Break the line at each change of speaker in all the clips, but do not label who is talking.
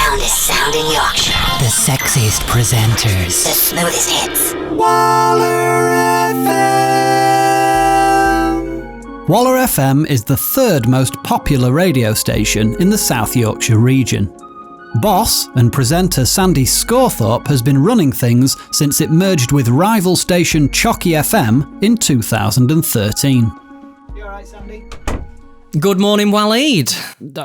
loudest sound in Yorkshire.
The sexiest presenters.
The smoothest hits.
WallerFM. WallerFM is the third most popular radio station in the South Yorkshire region. Boss and presenter Sandy Scorthorpe has been running things since it merged with rival station Chocky FM in 2013.
You alright, Sandy?
Good morning, Waleed.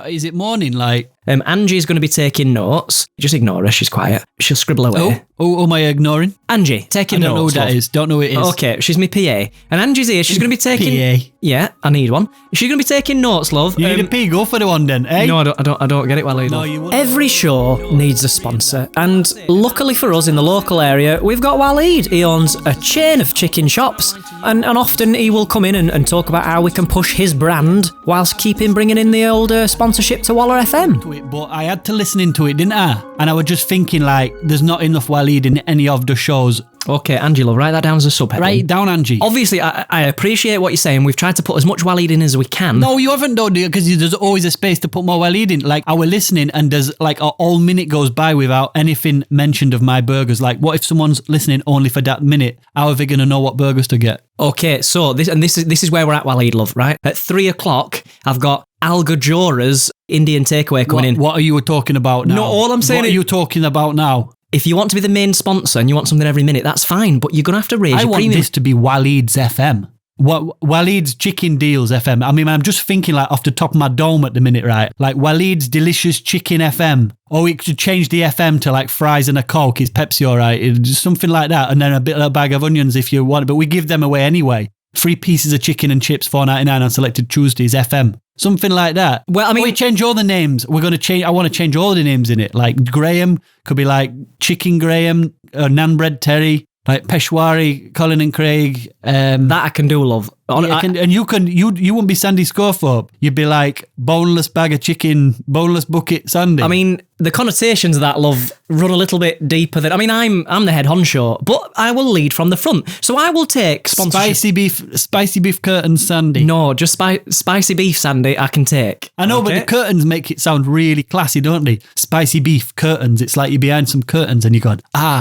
Is it morning, like?
Angie's going to be taking notes. Just ignore her, she's quiet. She'll scribble away.
Oh, am I ignoring?
Angie, taking notes.
I don't know who that is. Don't know who it is.
Okay, she's my PA. And Angie's here, she's going to be taking...
PA?
Yeah, I need one. She's going to be taking notes, love.
You need a P, go for the one then, eh?
No, I don't get it, Waleed.
No, you wouldn't.
Every show needs a sponsor. And luckily for us in the local area, we've got Waleed. He owns a chain of chicken shops. And often he will come in and talk about how we can push his brand whilst keeping bringing in the old sponsorship to WallerFM.
But I had to listen into it, didn't I? And I was just thinking, like, there's not enough Waleed in any of the shows.
Okay, Angela, write that down as a subheading.
Write it down, Angie.
Obviously, I appreciate what you're saying. We've tried to put as much Waleed in as we can.
No, you haven't done it, because there's always a space to put more Waleed in. Like, I was listening, and there's, like, a whole minute goes by without anything mentioned of my burgers. Like, what if someone's listening only for that minute? How are they going to know what burgers to get?
Okay, so this is where we're at, Waleed, love, right? At 3:00, I've got Algajora's Indian takeaway coming in.
What are you talking about now?
No, all I'm saying
What are you talking about now?
If you want to be the main sponsor and you want something every minute, that's fine, but you're going to have to raise your premium.
I want this to be Waleed's FM. Waleed's Chicken Deals FM. I mean, I'm just thinking like off the top of my dome at the minute, right? Like Waleed's Delicious Chicken FM. Or we could change the FM to like fries and a Coke. Is Pepsi all right? Something like that. And then a bag of onions if you want. But we give them away anyway. 3 pieces of chicken and chips, $4.99 on selected Tuesdays, FM. Something like that.
Well, I mean...
we change all the names. We're going to change... I want to change all the names in it. Like Graham could be like Chicken Graham, Nan Bread Terry, like Peshwari, Colin and Craig.
That I can do, love.
And you wouldn't be Sandy Scorthorpe. You'd be like boneless bag of chicken, boneless bucket Sandy.
I mean, the connotations of that, love, run a little bit deeper than... I mean, I'm the head honcho, but I will lead from the front. So I will take sponsorship.
Spicy beef curtains Sandy.
No, just spicy beef Sandy I can take.
I know, okay? But the curtains make it sound really classy, don't they? Spicy beef curtains. It's like you're behind some curtains and you go,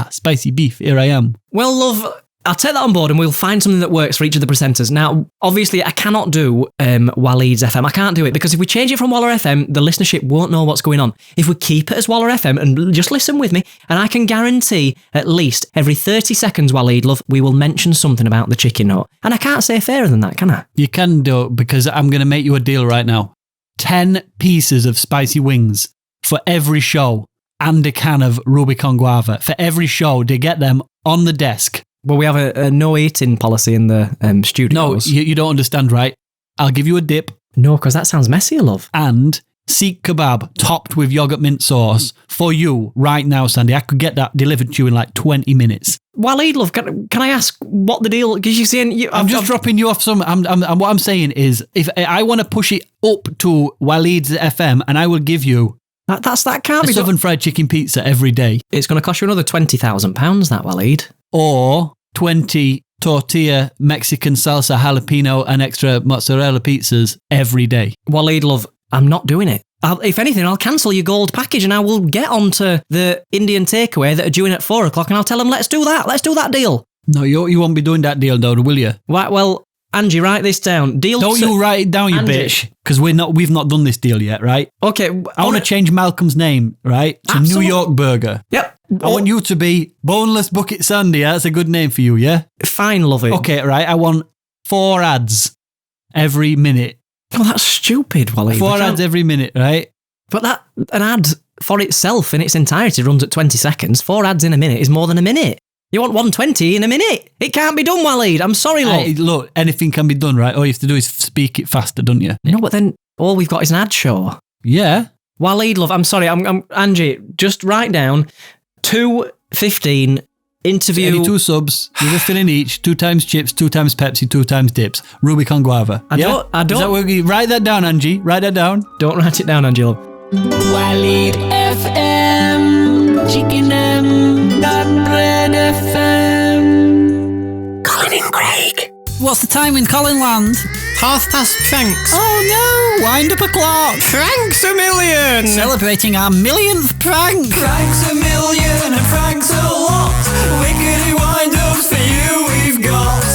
spicy beef, here I am.
Well, love... I'll take that on board and we'll find something that works for each of the presenters. Now, obviously, I cannot do Waleed's FM. I can't do it because if we change it from WallerFM, the listenership won't know what's going on. If we keep it as WallerFM and just listen with me, and I can guarantee at least every 30 seconds, Waleed, love, we will mention something about the chicken note. And I can't say fairer than that, can I?
You can do it because I'm going to make you a deal right now. 10 pieces of spicy wings for every show and a can of Rubicon Guava. For every show, they get them on the desk.
Well, we have a no eating policy in the studios.
No, you don't understand, right? I'll give you a dip.
No, because that sounds messier, love.
And Sikh kebab topped with yogurt mint sauce for you right now, Sandy. I could get that delivered to you in like 20 minutes.
Waleed, love, can I ask what the deal? Because you're saying
I'm just dropping you off some. What I'm saying is, if I want to push it up to Waleed's FM, and I will give you.
That can't be
Southern fried chicken pizza every day.
It's going to cost you another £20,000, that, Waleed.
Or 20 tortilla Mexican salsa jalapeno and extra mozzarella pizzas every day.
Waleed, love, I'm not doing it. If anything, I'll cancel your gold package and I will get onto the Indian takeaway that are due in at 4:00 and I'll tell them, let's do that deal.
No, you won't be doing that deal though, will you?
Right, well, Angie, write this down.
Don't you write it down, you
Angie.
bitch. Because we've not done this deal yet, right?
Okay.
I want to change Malcolm's name, right? To
Absolutely.
New York Burger.
Yep.
I want you to be Boneless Bucket Sandy. Yeah? That's a good name for you, yeah?
Fine, love it.
Okay, right. I want 4 ads every minute.
Oh, that's stupid, Waleed.
4 ads every minute, right?
But an ad for itself in its entirety runs at 20 seconds. 4 ads in a minute is more than a minute. You want 120 in a minute? It can't be done, Waleed. I'm sorry, love.
Look, anything can be done, right? All you have to do is speak it faster, don't you?
No, but then all we've got is an ad show.
Yeah.
Waleed, love, I'm sorry. I'm Angie, just write down 2:15 interview.
Any 2 subs, you fill in each, 2 times chips, 2 times Pepsi, 2 times dips. Rubicon Guava.
I don't.
Is that what write that down, Angie. Write that down.
Don't write it down, Angie, love.
Waleed FM, Chicken M, Nan Bread FM.
Colin and Craig.
What's the time in Colinland?
Franks.
Oh no! Wind up a clock!
Franks a million!
Celebrating our millionth prank!
Franks a million and Franks a lot. Wickedy wind-ups for you we've got.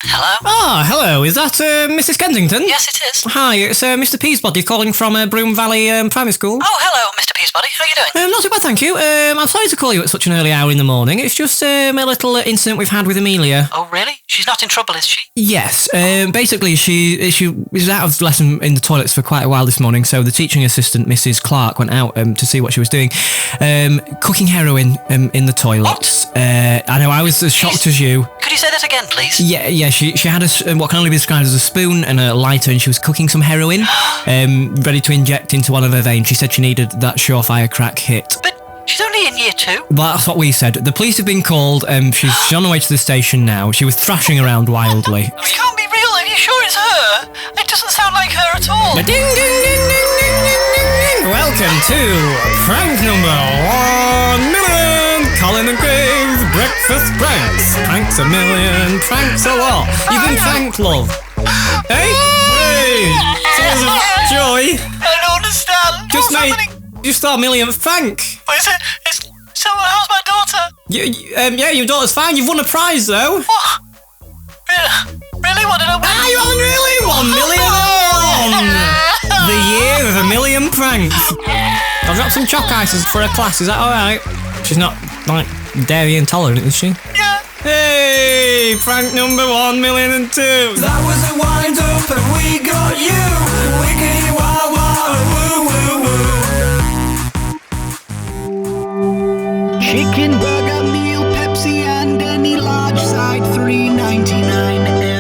Hello?
Ah, hello. Is that Mrs. Kensington?
Yes, it is.
Hi, it's Mr. Peasbody calling from Broome Valley Primary School.
Oh, hello, Mr. Peasbody. How are you doing?
Not too bad, thank you. I'm sorry to call you at such an early hour in the morning. It's just a little incident we've had with Amelia.
Oh, really? She's not in trouble, is she?
Yes. Basically, she was out of lesson in the toilets for quite a while this morning, so the teaching assistant, Mrs. Clark, went out to see what she was doing. Cooking heroin in the toilets. I know, I was as shocked as you.
Could you say that again, please?
Yeah, she had what can only be described as a spoon and a lighter, and she was cooking some heroin, ready to inject into one of her veins. She said she needed that surefire crack hit.
But she's only in year 2.
That's what we said. The police have been called. She's on her way to the station now. She was thrashing around wildly.
It can't be real. Are you sure it's her? It doesn't sound like her at all.
Ding, ding, ding, ding, ding, ding, ding. Welcome to prank number 1 million. Colin and Graves breakfast pranks. Pranks a million, pranks a lot. You've been pranked, love. Hey, tears of joy.
I don't understand.
Just
What's
made
happening?
just our millionth prank.
What is it? So how's my daughter?
Yeah, your daughter's fine. You've won a prize though.
What? Really? What did I win?
You haven't really won million. The year of a million pranks. I've got some chalk ices for her class. Is that all right? She's not like dairy intolerant, is she?
Yeah.
Hey, prank number 1,000,002.
That was a wind-up and we got you. Wickedy wah wah woo woo woo.
Chicken burger meal, Pepsi and any large side, $3.99 FM.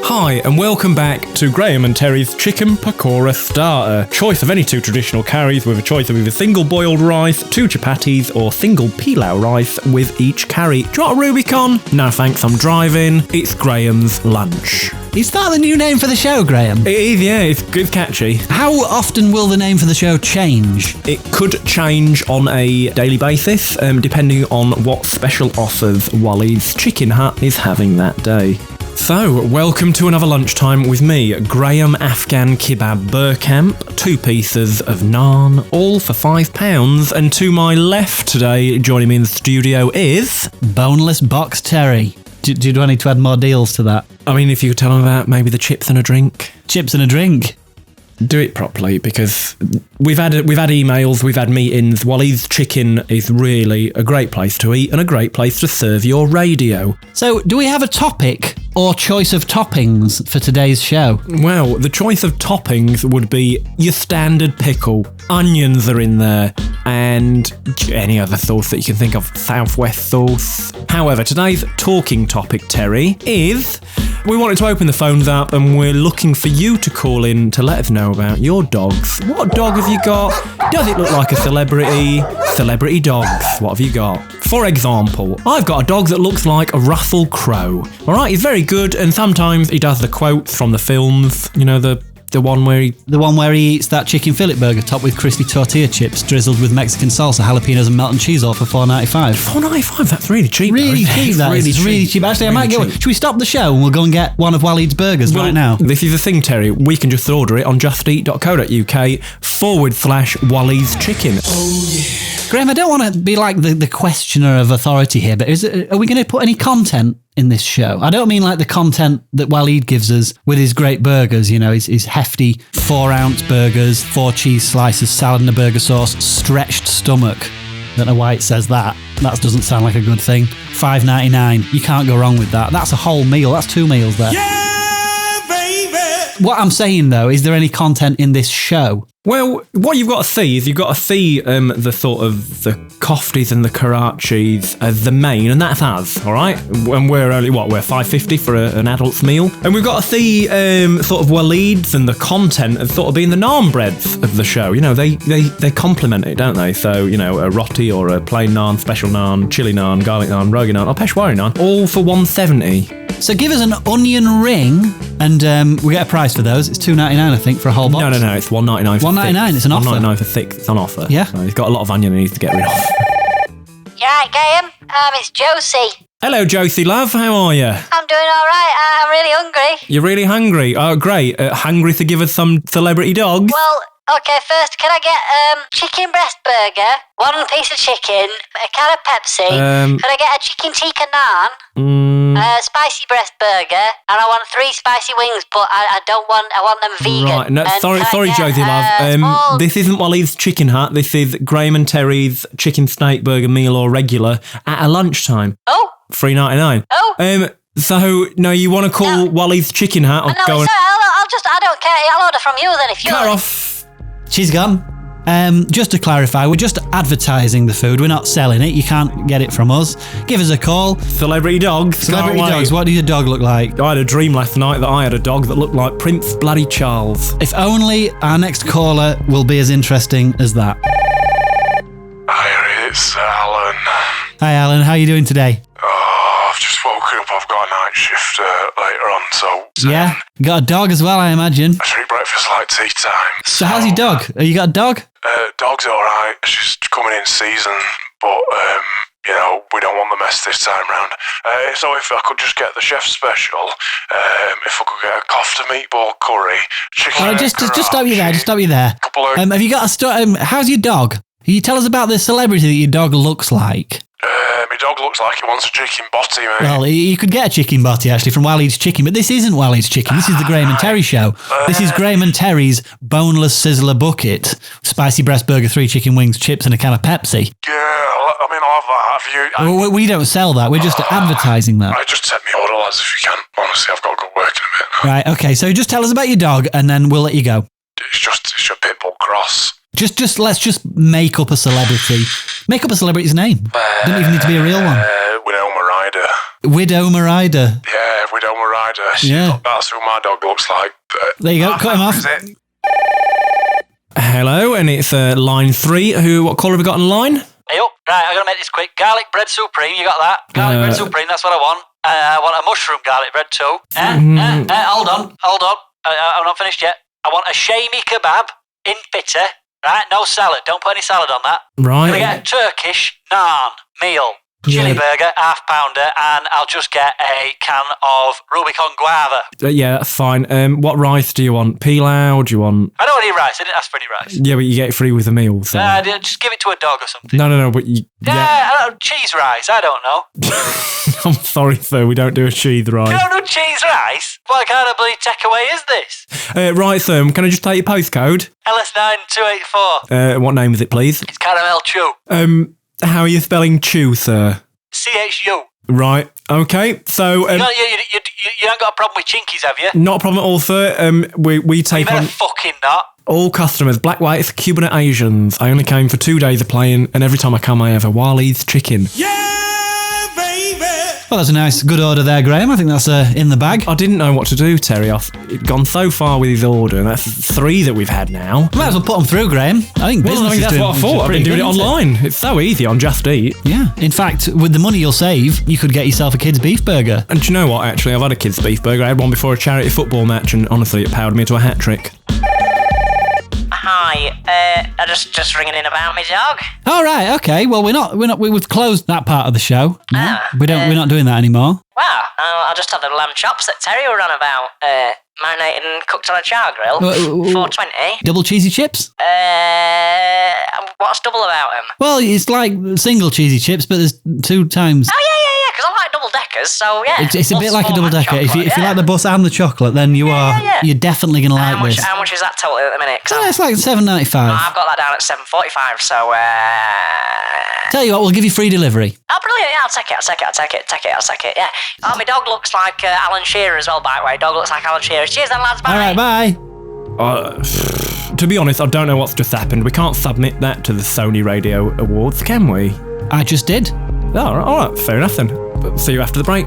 Hi, and welcome back to Graham and Terry's Chicken Pakora Starter. Choice of any 2 traditional curries with a choice of either single boiled rice, 2 chapatis, or single pilau rice with each curry. Do you want a Rubicon? No thanks, I'm driving. It's Graham's lunch.
Is that the new name for the show, Graham?
It is, yeah, it's catchy.
How often will the name for the show change?
It could change on a daily basis, depending on what special offers Waleed's Chicken Hut is having that day. So, welcome to another lunchtime with me, Graham Afghan Kebab Burkamp, 2 pieces of naan, all for £5. And to my left today, joining me in the studio is...
Boneless Box Terry. Do I need to add more deals to that?
I mean, if you could tell them about maybe the chips and a drink.
Chips and a drink.
Do it properly, because we've had emails, we've had meetings. Waleed's Chicken is really a great place to eat and a great place to serve your radio.
So, do we have a topic or choice of toppings for today's show?
Well, the choice of toppings would be your standard pickle. Onions are in there, and any other sauce that you can think of, Southwest sauce. However, today's talking topic, Terry, is we wanted to open the phones up and we're looking for you to call in to let us know about your dogs. What dog have you got? Does it look like a celebrity? Celebrity dogs, what have you got? For example, I've got a dog that looks like a Russell Crowe. Alright, he's very good, and sometimes he does the quotes from the films, you know, the one where he...
The one where he eats that chicken fillet burger topped with crispy tortilla chips, drizzled with Mexican salsa, jalapenos and melted cheese, all for $4.95.
$4.95, that's really cheap.
Really
though,
cheap, that is. It's really cheap. Actually, I might get one. Should we stop the show and we'll go and get one of Waleed's burgers right now?
This is the thing, Terry. We can just order it on justeat.co.uk/Waleed's Chicken. Oh, yeah.
Graham, I don't want to be like the questioner of authority here, but are we going to put any content in this show? I don't mean like the content that Waleed gives us with his great burgers, you know, his hefty 4-ounce burgers, 4 cheese slices, salad and a burger sauce, stretched stomach. Don't know why it says that. That doesn't sound like a good thing. $5.99. You can't go wrong with that. That's a whole meal. That's 2 meals there.
Yeah, baby.
What I'm saying though, is there any content in this show?
Well, what you've got to see is the sort of the kofties and the karachis as the main, and that's us, all right? And we're only, we're $5.50 for an adult's meal. And we've got to see sort of Waleed's and the content as sort of being the naan breads of the show. You know, they complement it, don't they? So, you know, a roti or a plain naan, special naan, chili naan, garlic naan, rogi naan, or Peshwari naan, all for $1.70.
So give us an onion ring, and we get a price for those. It's $2.99, I think, for a whole box.
No, it's $1.99 for
$1.99, it's an offer.
$1.99 for 6, it's on offer.
Yeah.
So he's got a lot of onion he needs to get rid of.
Yeah, Graham. It's Josie.
Hello, Josie love. How are you?
I'm doing all right. I'm really hungry.
You're really hungry? Oh, great. Hungry to give us some celebrity dogs?
Well, okay, first, can I get chicken breast burger, one piece of chicken, a can of Pepsi? Can I get a chicken tikka naan? Spicy breast burger, and I want 3 spicy wings, but I want them vegan.
Right, no,
And
sorry,
can I get,
Josie love.
small-
This isn't Waleed's Chicken Hut. This is Graham and Terry's chicken steak burger meal or regular at a lunchtime.
Oh,
$3.99.
oh.
So no, you want to call Waleed's Chicken Hut? Or
No,
go
it's I don't care. I'll order from you then if you're...
cut off.
She's gone. Just to clarify, we're just advertising the food. We're not selling it. You can't get it from us. Give us a call.
Celebrity dogs.
Celebrity
Can't wait.
dogs. What does your dog look like?
I had a dream last night that I had a dog that looked like Prince Bloody Charles.
If only our next caller will be as interesting as that.
Hi, it's Alan.
Hi, Alan. How are you doing today?
Oh, I've just woken up. I've got a night shift later on, so
Yeah. You got a dog as well, I imagine.
I treat breakfast like tea time.
So how's your dog? Have you got a dog?
Dog's all right. She's coming in season, but we don't want the mess this time round. So if I could just get the chef special, if I could get a kofta meatball curry, chicken.
Just stop you there. Just stop you there.
Couple of,
Have you got a story? How's your dog? Can you tell us about the celebrity that your dog looks like?
my dog looks like he wants a chicken botty, mate.
Well, you could get a chicken botty actually from Waleed's Chicken, but this isn't Waleed's Chicken. This is the Graham and Terry show. This is Graham and Terry's boneless sizzler bucket, spicy breast burger, 3 chicken wings, chips, and a can of Pepsi.
Yeah, I mean, I'll have that. Have you?
We don't sell that. We're just advertising that.
I just take me order, lads, if you can. Honestly, I've got to go work in a bit.
Right. Okay. So just tell us about your dog, and then we'll let you go.
It's your pit bull cross.
Let's just make up a celebrity. Make up a celebrity's name. Doesn't even need to be a real one.
Widoma Ryder.
Widoma Ryder.
Yeah, Widoma Ryder.
Yeah.
That's who my dog looks like.
There you go. Cut him off.
Is it?
Hello, and it's line 3. What caller have we got on line?
Hey up. Right, I'm going to make this quick. Garlic bread supreme, you got that? Garlic bread supreme, that's what I want. I want a mushroom garlic bread too. Hold on. I'm not finished yet. I want a shami kebab in bitter. Right, no salad. Don't put any salad on that.
Right.
Can I get a Turkish naan meal? Chili burger, half pounder, and I'll just get a can of Rubicon guava.
Yeah, that's fine. What rice do you want? Pilau? Do you want?
I don't want any rice. I didn't ask for any rice.
Yeah, but you get it free with a meal. So.
Just give it to a dog or something.
No, but you...
I don't, cheese rice. I don't know.
I'm sorry, sir. We don't do a cheese
You
rice.
don't do cheese rice? What kind of bloody takeaway is this?
Right, sir. Can I just take your postcode?
LS9284.
What name is it, please?
It's caramel chew.
How are you spelling chew, sir?
CHU.
Right. Okay. So,
You haven't got a problem with chinkies, have you?
not a problem at all, sir. We
You
take
better
on
fucking not.
all customers, black, whites, Cuban, and Asians. I only came for 2 days of playing, and every time I come, I have a Waleed's chicken.
Well, that's a nice, good order there, Graham. I think that's in the bag.
I didn't know what to do, Terry. I've gone so far with his order, and that's 3 that we've had now.
Might as well put them through, Graham. I think business is
that's
doing
what I thought. I've been
pretty
doing it
good, isn't
online. It's so easy on Just Eat.
Yeah. In fact, with the money you'll save, you could get yourself a kid's beef burger.
And do you know what, actually? I've had a kid's beef burger. I had one before a charity football match, and honestly, it powered me to a hat trick.
Hi, I'm just ringing in about my dog.
All right. Okay. Well, we've closed that part of the show. No, we're not doing that anymore.
Wow, I'll just have the lamb chops that Terry were on about, marinated and cooked on a char grill. $4.20.
Double cheesy chips?
What's double about them?
Well, it's like single cheesy chips, but there's 2 times.
Oh yeah, because I like double deckers, so yeah.
It's a bit like a double decker. If you
yeah.
like the bus and the chocolate, then you're definitely gonna like this.
How much is that total at the minute?
It's like $7.95.
I've got that down at $7.45, so
Tell you what, we'll give you free delivery.
Oh, brilliant! Yeah, I'll take it. Yeah. Oh, my dog looks like Alan Shearer as well. By the way, dog looks like Alan Shearer. Cheers, then, lads. Bye.
All right, bye.
To be honest, I don't know what's just happened. We can't submit that to the Sony Radio Awards, can we?
I just did.
Oh, all right, fair enough then. But see you after the break.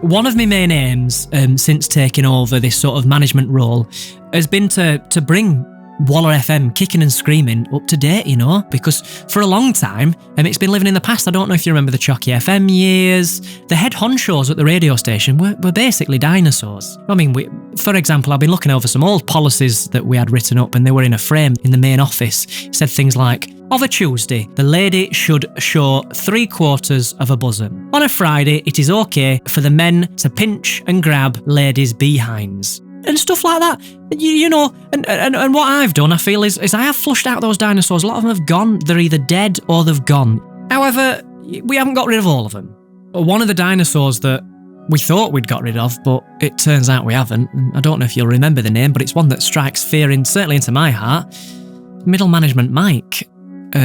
One of my main aims since taking over this sort of management role has been to bring Waller FM kicking and screaming up to date, you know, because for a long time, it's been living in the past. I don't know if you remember the Chalky FM years. The head honchos at the radio station were basically dinosaurs. I mean, for example, I've been looking over some old policies that we had written up and they were in a frame in the main office. It said things like, of a Tuesday, the lady should show 3/4 of a bosom. On a Friday, it is okay for the men to pinch and grab ladies' behinds. And stuff like that. You know, and what I've done, I feel, is I have flushed out those dinosaurs. A lot of them have gone. They're either dead or they've gone. However, we haven't got rid of all of them. One of the dinosaurs that we thought we'd got rid of, but it turns out we haven't. And I don't know if you'll remember the name, but it's one that strikes fear certainly into my heart. Middle Management Mike.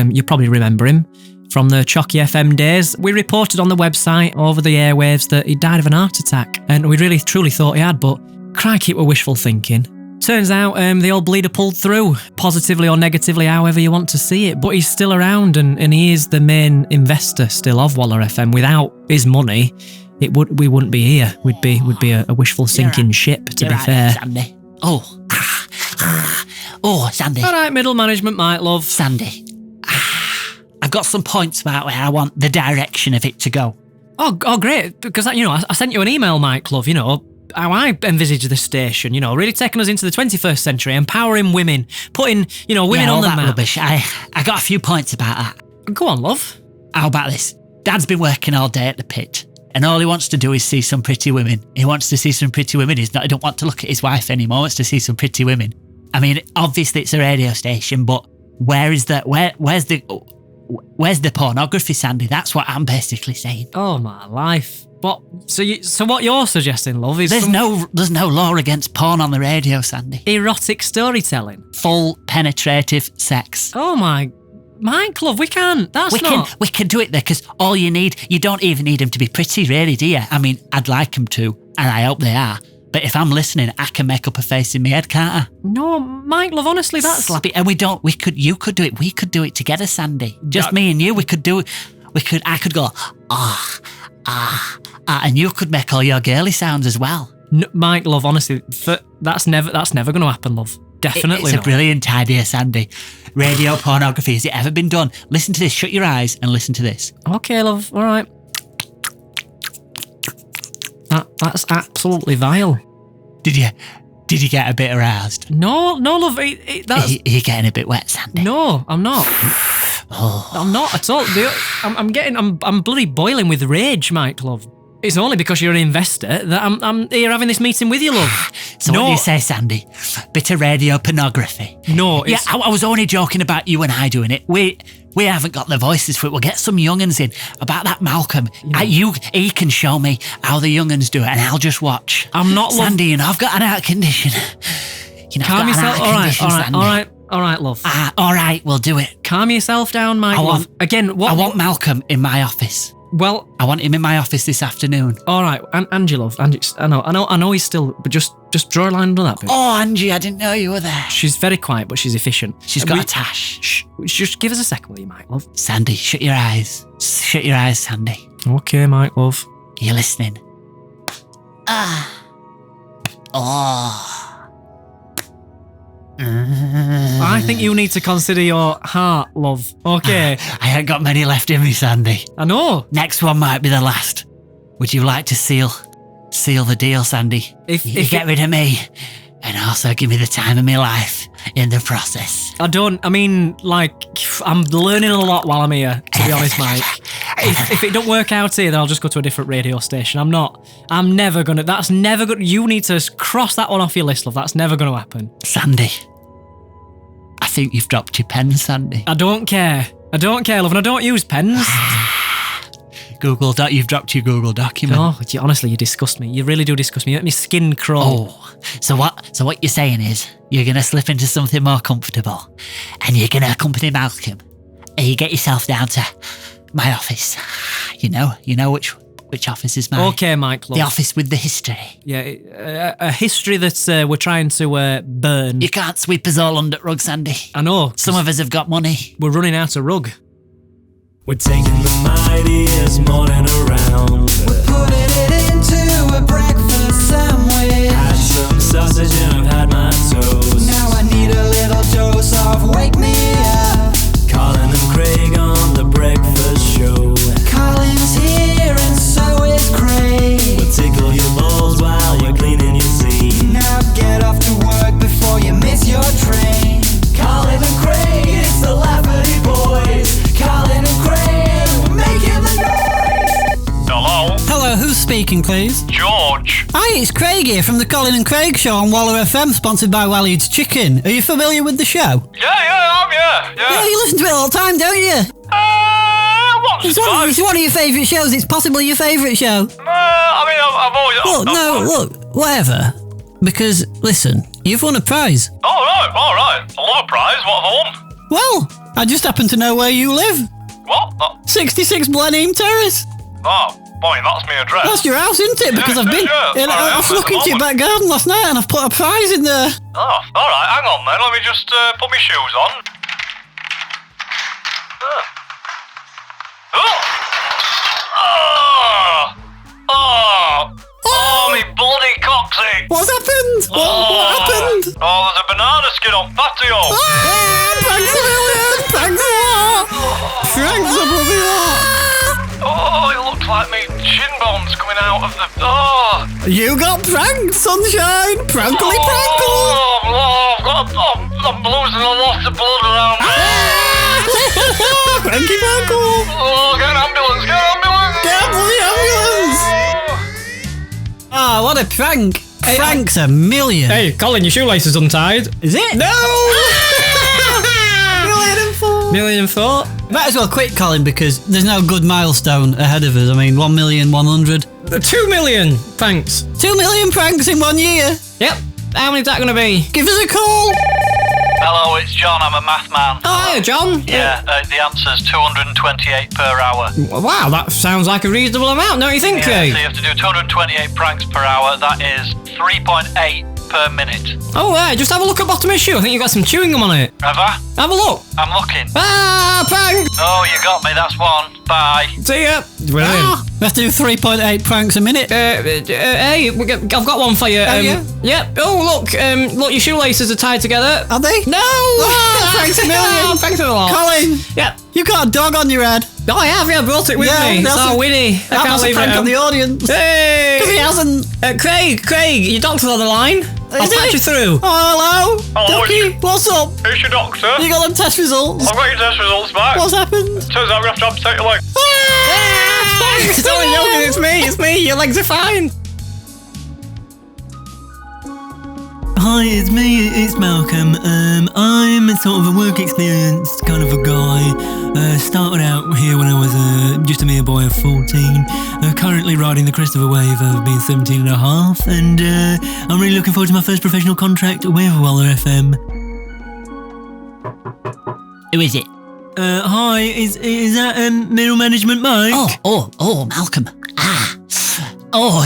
You probably remember him from the Chalky FM days. We reported on the website over the airwaves that he died of an heart attack, and we really truly thought he had, but crikey, it were wishful thinking. Turns out the old bleeder pulled through, positively or negatively, however you want to see it, but he's still around and he is the main investor still of Waller FM. Without his money, we wouldn't be here. We'd be a wishful sinking ship, to be fair.
Sandy. Oh, Sandy.
All right, middle management, might love.
Sandy. I've got some points about where I want the direction of it to go.
Oh, great, because I sent you an email, Mike Love, how I envisage the station, really taking us into the 21st century, empowering women, putting, women on the map.
Rubbish. I got a few points about that.
Go on, love.
How about this? Dad's been working all day at the pit, and all he wants to do is see some pretty women. He wants to see some pretty women. He don't want to look at his wife anymore. He wants to see some pretty women. I mean, obviously it's a radio station, but where's the pornography, Sandy? That's what I'm basically saying.
Oh my life! What? So what you're suggesting, love, is
there's no law against porn on the radio, Sandy.
Erotic storytelling,
full penetrative sex.
Oh my, Mike, love, we can't.
We can do it there because all you don't even need them to be pretty, really, do you? I mean, I'd like them to, and I hope they are. But if I'm listening, I can make up a face in my head, can't I?
No, Mike, love, honestly, that's...
Slap it. And you could do it. We could do it together, Sandy. Just me and you, we could do it. I could go, and you could make all your girly sounds as well.
No, Mike, love, honestly, that's never going to happen, love. Definitely
It's a brilliant idea, Sandy. Radio pornography, has it ever been done? Listen to this, shut your eyes and listen to this.
Okay, love, all right. That's absolutely vile.
Did you get a bit aroused?
No, love. Are
you getting a bit wet, Sandy?
No, I'm not. I'm not at all. I'm bloody boiling with rage, Mike, love. It's only because you're an investor that I'm here having this meeting with you, love.
So what do you say, Sandy? Bit of radio pornography?
No,
I was only joking about you and I doing it. We haven't got the voices for it. We'll get some young'uns in. About that Malcolm, he can show me how the young'uns do it and I'll just watch.
I'm not...
Sandy, I've got an heart condition.
Calm yourself. All right, love.
All right, we'll do it.
Calm yourself down, Mike, love. Again, what?
I want Malcolm in my office.
Well,
I want him in my office this afternoon.
All right, Angie, love. Angie, I know he's still, but just draw a line under that bit.
Oh, Angie, I didn't know you were there.
She's very quiet, but she's efficient.
She's got a tash.
Shh, just give us a second, will you, Mike, love?
Sandy, shut your eyes. Shut your eyes, Sandy.
Okay, Mike, love.
You're listening.
I think you need to consider your heart, love. Okay.
I ain't got many left in me, Sandy.
I know.
Next one might be the last. Would you like to seal the deal, Sandy? If you get rid of me and also give me the time of my life in the process.
I'm learning a lot while I'm here, to be honest, Mike. If it don't work out here, then I'll just go to a different radio station. That's never gonna, you need to cross that one off your list, love. That's never gonna happen.
Sandy, I think you've dropped your pen, Sandy.
I don't care, love, and I don't use pens.
You've dropped your Google document.
Oh, honestly, you disgust me. You really do disgust me. You make me skin crawl.
Oh, so what you're saying is you're going to slip into something more comfortable and you're going to accompany Malcolm and you get yourself down to my office. You know which office is mine?
Okay, Mike, love.
The office with the history.
Yeah, a history that we're trying to burn.
You can't sweep us all under rug, Sandy.
I know.
Some of us have got money.
We're running out of rug.
We're taking the mightiest morning around. We're putting it into a breakfast sandwich. Had some sausage and I've had my toast. Now I need a little dose
speaking, please?
George.
Hi, it's Craig here from the Colin and Craig Show on WallerFM, sponsored by Waleed's Chicken. Are you familiar with the show?
Yeah.
Yeah, you listen to it all the time, don't you? It's one of your favourite shows. It's possibly your favourite show.
I've always...
Look, whatever. Because, listen, you've won a prize.
All right. I love a prize. What have I won?
Well, I just happen to know where you live.
What?
66 Blenheim Terrace.
Oh, boy, that's my address.
That's your house, isn't it? Because I've been... I was looking to your back garden last night and I've put a prize in there.
Oh, all right. Hang on, then. Let me just put my shoes on. Oh, me bloody coccyx!
What's happened? What happened?
Oh, there's a banana skin on patio!
Thanks a million! Thanks a lot! Thanks a bloody lot!
Oh, it looks like me shin bones coming out of the... Oh!
You got pranked, sunshine! Prankly prankle!
I'm losing a lot of blood around me!
Pranky prankle!
Oh, get an ambulance!
Get a bloody ambulance! Oh, what a prank! Frank's a million!
Hey, Colin, your shoelace is untied.
Is it?
No! $1,004,000.
Might as well quit, Colin, because there's no good milestone ahead of us. I mean, 1,100,000.
2 million, thanks.
2 million pranks in 1 year.
Yep. How many is that going to be?
Give us a call.
Hello, it's John. I'm a math man.
Oh, hiya, John.
Yeah, the answer's 228 per hour.
Wow, that sounds like a reasonable amount, don't you think,
Yeah,
Craig?
so you have to do 228 pranks per hour. That is 3.8 per minute.
Oh, yeah, just have a look at bottom of your shoe. I think you've got some chewing gum on it.
Have I?
Have a look.
I'm looking.
Ah, prank.
Oh, you got me. That's one. Bye.
See ya. Brilliant.
We have to do 3.8 pranks a minute.
Hey, I've got one for you.
Yeah?
Yep. Oh, look, your shoelaces are tied together.
Are they?
No!
Thanks a million.
Thanks a lot.
Colin,
Yep.
you got a dog on your head.
Oh, I have, yeah, I brought it with me. It's all Winnie. I
That
can't
was a
leave
prank
it
on the audience.
Hey!
Because he hasn't.
Craig, your doctor's on the line. I'll patch you through.
Oh, hello.
Hello,
Ducky, what's up?
Who's your doctor?
You got them test results?
I've got your test results back.
What's happened?
Turns out we have to amputate your leg.
It's only joking, it's me. Your legs are fine.
Hi, it's me, it's Malcolm. I'm sort of a work experience kind of a guy. Started out here when I was just a mere boy of 14. Currently riding the crest of a wave of being 17 and a half. And I'm really looking forward to my first professional contract with WallerFM.
Who is it?
Hi, is that middle management Mike?
Oh, Malcolm. Oh,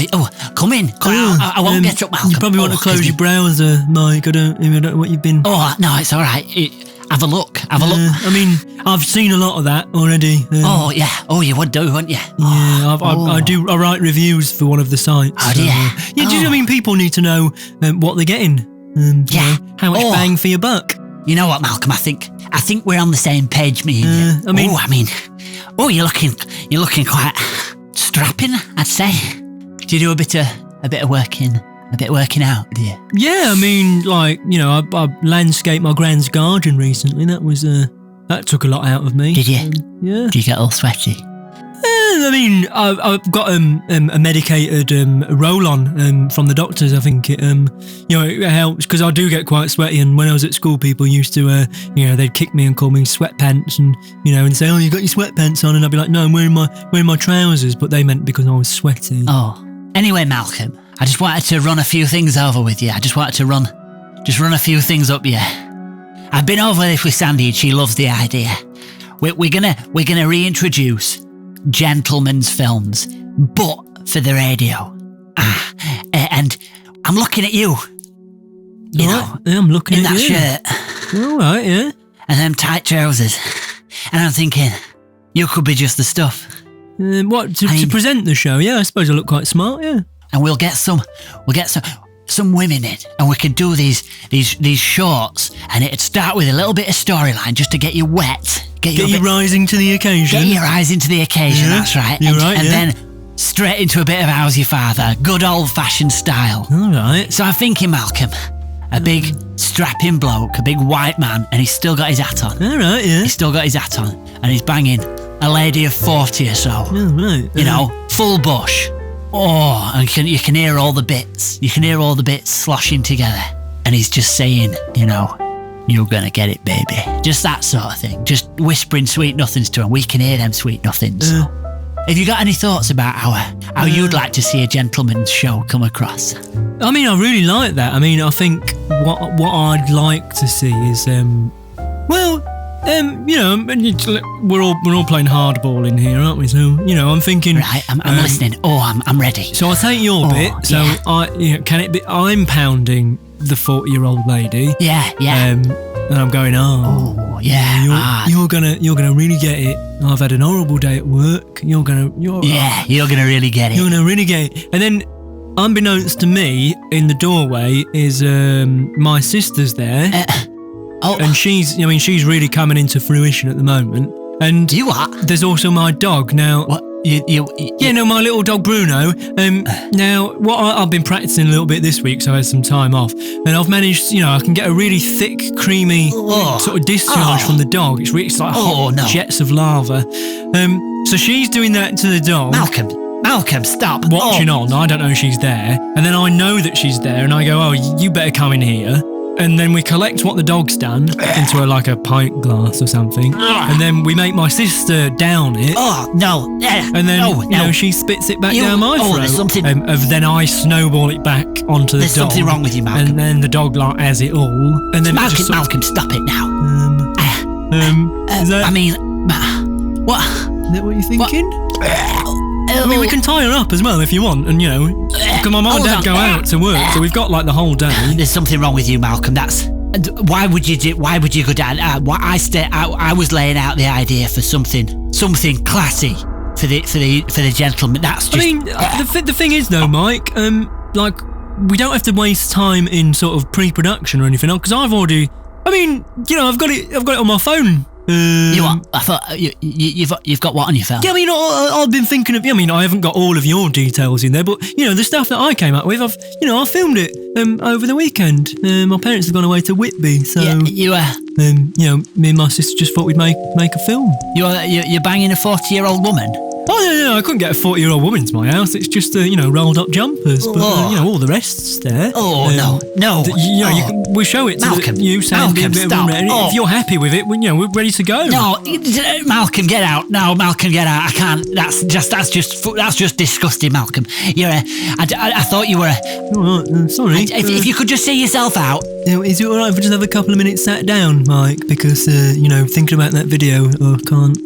come in. I won't get up, Malcolm.
You probably want to close your browser, Mike. I don't know what you've been...
Oh, no, it's all right. Have a look.
I mean, I've seen a lot of that already.
Oh, yeah. Oh, you would do, wouldn't you?
Yeah, I write reviews for one of the sites.
Oh, do you?
Yeah, do you know what I mean? People need to know what they're getting.
Yeah.
How much bang for your buck.
You know what, Malcolm? I think we're on the same page, me and you. You're looking quite strapping, I'd say. Do you do a bit of working out, do you?
Yeah, I mean, I landscaped my grand's garden recently. That took a lot out of me.
Did you?
Yeah.
Did you get all sweaty?
I mean, I've got a medicated roll-on from the doctors. I think it helps because I do get quite sweaty. And when I was at school, people used to they'd kick me and call me sweatpants and say, "Oh, you got your sweatpants on," and I'd be like, "No, I'm wearing my trousers," but they meant because I was sweaty.
Oh, anyway, Malcolm, I just wanted to run a few things over with you. I just wanted to run a few things up you. I've been over this with Sandy and she loves the idea. We're gonna reintroduce gentlemen's films, but for the radio. And I'm looking at you. You know,
I'm looking
in
at
that
you.
shirt.
All right, yeah.
And them tight trousers. And I'm thinking, you could be just the stuff.
To present the show? Yeah, I suppose I look quite smart. Yeah.
And we'll get some women in, and we can do these shorts, and it'd start with a little bit of storyline just to get you wet.
Get you rising to the occasion.
Get you rising to the occasion,
yeah,
that's right.
You're right,
and then straight into a bit of How's Your Father, good old-fashioned style.
All right.
So I'm thinking, Malcolm, a big strapping bloke, a big white man, and he's still got his hat on.
All right, yeah.
He's still got his hat on, and he's banging a lady of 40 or so.
All right.
You know, full bush.
and you can hear all the bits. You can hear all the bits sloshing together. And he's just saying, you're gonna get it, baby. Just that sort of thing. Just whispering sweet nothings to him. We can hear them sweet nothings. Have you got any thoughts about how you'd like to see a gentleman's show come across?
I mean, I really like that. I mean, I think what I'd like to see is, we're all playing hardball in here, aren't we? So, I'm thinking.
Right, I'm listening. I'm ready.
So I'll take your bit. So can it be? I'm pounding the 40-year-old lady.
Yeah.
And I'm going, you're gonna really get it. I've had an horrible day at work. You're gonna really get it.
You're gonna really get it.
And then, unbeknownst to me, in the doorway is my sister's there. And she's really coming into fruition at the moment. And
you are?
There's also my dog now.
What?
My little dog Bruno. Now, I've been practicing a little bit this week, so I had some time off, and I've managed. I can get a really thick, creamy sort of discharge from the dog. It's like hot jets of lava. So she's doing that to the dog.
Malcolm, stop.
Watching on. I don't know she's there, and then I know that she's there, and I go, "Oh, you better come in here." And then we collect what the dog's done into a pint glass or something. And then we make my sister down it.
Oh, no.
And then, she spits it back down my throat.
There's something...
then I snowball it back onto the dog.
There's something wrong with you, Malcolm.
And then the dog has it all. And then
Malcolm, stop it now.
Is that...
I mean... What?
Is that what you're thinking? I mean, we can tie her up as well if you want, and because my mum and dad go out to work, so we've got the whole day.
There's something wrong with you, Malcolm. Why would you go down? I was laying out the idea for something classy for the gentleman. That's just.
I mean, the thing is though, Mike, we don't have to waste time in sort of pre-production or anything, because I've already. I mean, I've got it on my phone.
You what? I thought you've got what on your phone?
Yeah, I mean, I've been thinking of. I mean, I haven't got all of your details in there, but the stuff that I came up with, I filmed it over the weekend. My parents have gone away to Whitby, so
me
and my sister just thought we'd make a film.
You're banging a 40-year-old woman?
Oh no, I couldn't get a 40-year-old woman into my house. It's just rolled up jumpers, but all the rest's there.
No.
We'll show it to
Malcolm.
You, Sandy.
Malcolm, stop.
If you're happy with it, we're ready to go.
No, Malcolm, get out. No, Malcolm, get out. I can't. That's just disgusting, Malcolm. I thought you were.
Sorry.
If you could just see yourself out.
Is it all right if we just have a couple of minutes sat down, Mike? Because thinking about that video, I can't.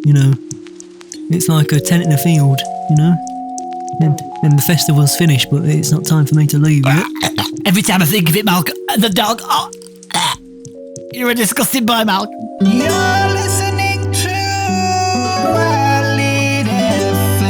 It's like a tent in a field, and the festival's finished, but it's not time for me to leave yet.
Every time I think of it, Malcolm, the dog. You're a disgusting boy, Malcolm.
You're listening to Waleed FM.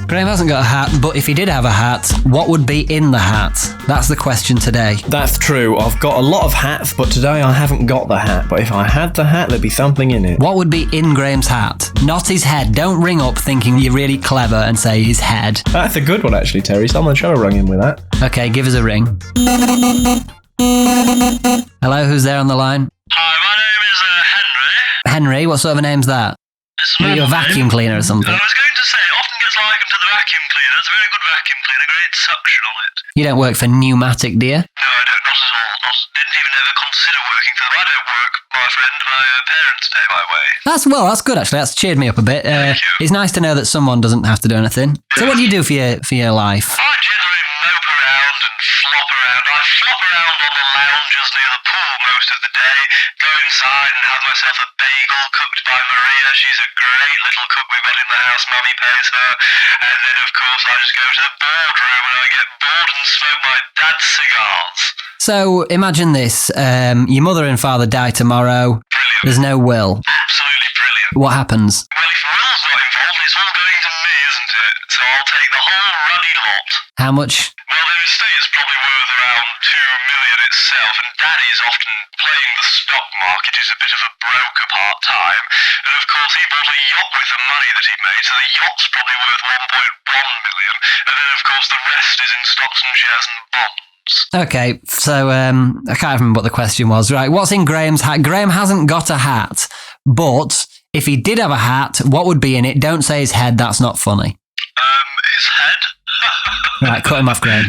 Graham hasn't got a hat, but if he did have a hat, what would be in the hat? That's the question today.
That's true. I've got a lot of hats, but today I haven't got the hat. But if I had the hat, there'd be something in it.
What would be in Graham's hat? Not his head. Don't ring up thinking you're really clever and say his head.
That's a good one, actually, Terry. Someone should have rung in with that.
Okay, give us a ring. Hello, who's there on the line?
Hi, my name is Henry.
Henry, what sort of a name's that? You're a vacuum cleaner or something.
I was going to say, it often gets likened to the vacuum cleaner. It's a very good vacuum cleaner, great suction on it.
You don't work for Pneumatic, do you?
No, I don't, not at all. Didn't even ever consider working for them. I don't work, my friend. My parents pay my way.
That's good, actually. That's cheered me up a bit. It's nice to know that someone doesn't have to do anything. So what do you do for your life?
I generally mope around and flop around. I flop around on the lounges near the pool most of the day, go inside and have myself a bagel cooked by Maria. She's a great little cook we've got in the house. Mummy pays her. And then, of course, I just go to the boardroom and I get bored and smoke my dad's cigars.
So imagine this. Your mother and father die tomorrow.
Brilliant.
There's no will.
Absolutely brilliant.
What happens?
Well, if will's not involved, it's all going to me, isn't it? So I'll take the whole ruddy lot.
How much?
Well, their estate is probably worth around 2 million itself, and Daddy's often playing the stock market. He's a bit of a broker part-time, and of course he bought a yacht with the money that he made, so the yacht's probably worth 1.1 million, and then of course the rest is in stocks and shares and bonds.
Okay, so I can't remember what the question was. Right, what's in Graham's hat? Graham hasn't got a hat, but if he did have a hat, what would be in it? Don't say his head, that's not funny.
His head.
Right, cut him off, Graham.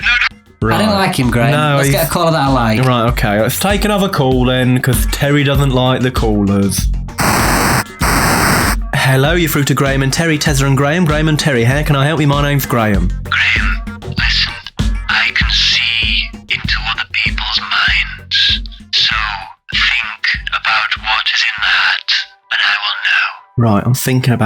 Right.
I don't like him, Graham.
No,
Let's get a caller that I like.
Right, okay. Let's take another call then, because Terry doesn't like the callers. Hello, you're through to Graham and Terry, Tezza and Graham. Graham and Terry, how can I help you? My name's Graham.
Graham, listen, I can see into other people's minds. So think about what is in the hat, and I will know.
Right,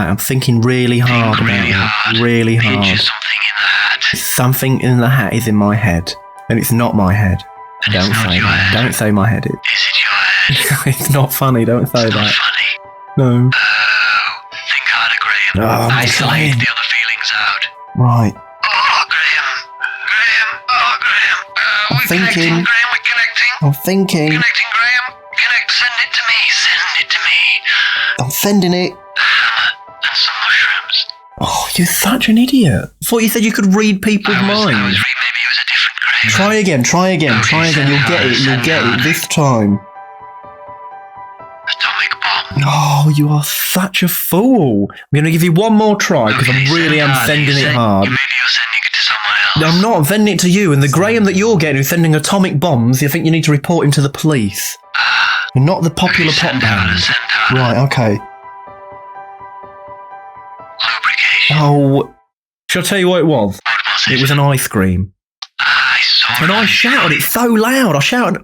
I'm thinking really hard about it. Really hard.
Picture something in the hat.
Something in the hat is in my head, and it's not my head.
And
Don't
it's not
say
your
that.
head.
Don't say my head.
Is it your head?
It's not funny. Don't say
It's not
that.
funny.
No.
Think harder, Graham.
No, I'm
Isolate
trying.
the other feelings out.
Right.
Oh, Graham.
I'm
We're
thinking.
connecting, Graham. We're connecting.
I'm thinking.
Connecting, Graham. Connect. Send it to me. Send it to me.
I'm sending it.
And some mushrooms.
Oh, you're such an idiot. I thought you said you could read people's
I was
minds.
maybe it was a different Graham.
Try again. You'll get it. This time.
Atomic bomb.
Oh, you are such a fool. I'm going to give you one more try because I really am sending it hard.
Maybe you're sending it to someone else.
No, I'm not. I'm sending it to you. And the Graham that you're getting who's sending atomic bombs, you think you need to report him to the police. You're not the popular pop band. Right, okay.
Lubrication.
Oh, shall I tell you what it was?
What was it?
It was an ice cream.
I saw
And
it.
I shouted it so loud.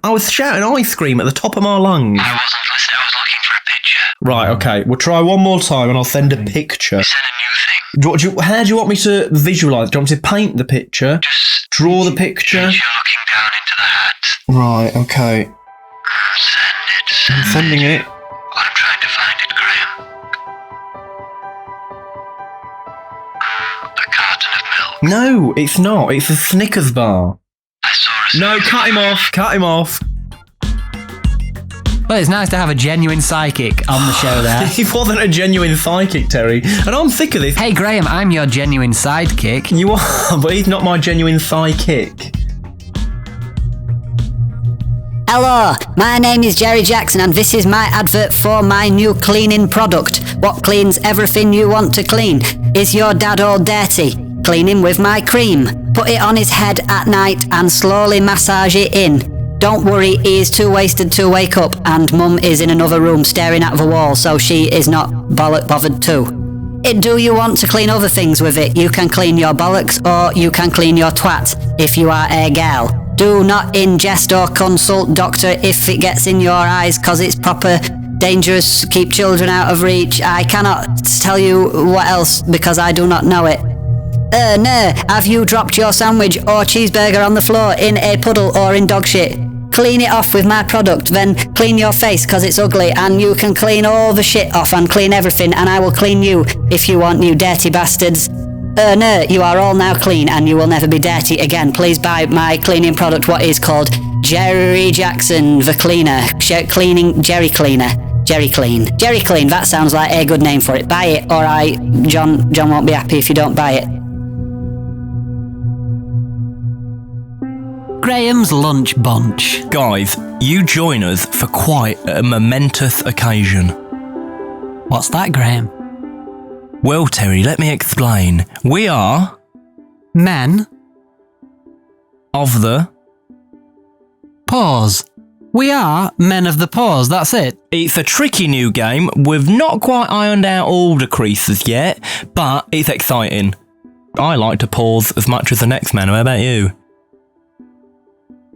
I was shouting ice cream at the top of my lungs.
I wasn't listening. I was looking for a picture.
Right, okay. We'll try one more time and I'll send a picture.
Send a new thing.
How do you want me to visualise? Do you want me to paint the picture?
Just
Draw the picture?
you're looking down into the hat.
Right, okay.
Send it.
I'm sending it.
I'm trying to find it, Graham. A carton of milk.
No, it's not. It's a Snickers bar.
I saw a
No, cut him off. Cut him off.
Well, it's nice to have a genuine psychic on the show there.
He wasn't a genuine psychic, Terry. And I'm sick of this.
Hey, Graham, I'm your genuine sidekick.
You are, but he's not my genuine psychic.
Hello, my name is Jerry Jackson and this is my advert for my new cleaning product. What cleans everything you want to clean? Is your dad all dirty? Clean him with my cream. Put it on his head at night and slowly massage it in. Don't worry, he is too wasted to wake up and Mum is in another room staring at the wall, so she is not bothered too. Do you want to clean other things with it? You can clean your bollocks or you can clean your twat if you are a gal. Do not ingest or consult doctor if it gets in your eyes cause it's proper dangerous. Keep children out of reach. I cannot tell you what else because I do not know it. No, have you dropped your sandwich or cheeseburger on the floor in a puddle or in dog shit? Clean it off with my product, then clean your face cause it's ugly and you can clean all the shit off and clean everything and I will clean you if you want, you dirty bastards. No, you are all now clean and you will never be dirty again. Please buy my cleaning product, what is called Jerry Jackson the Cleaner. Cleaning Jerry Cleaner. Jerry Clean. Jerry Clean, that sounds like a good name for it. Buy it or John won't be happy if you don't buy it.
Graham's Lunch Bunch.
Guys, you join us for quite a momentous occasion.
What's that, Graham?
Well, Terry, let me explain. We are
Men.
of the...
Pause. We are Men of the Pause, that's it.
It's a tricky new game. We've not quite ironed out all the creases yet, but it's exciting. I like to pause as much as the next man. How about you?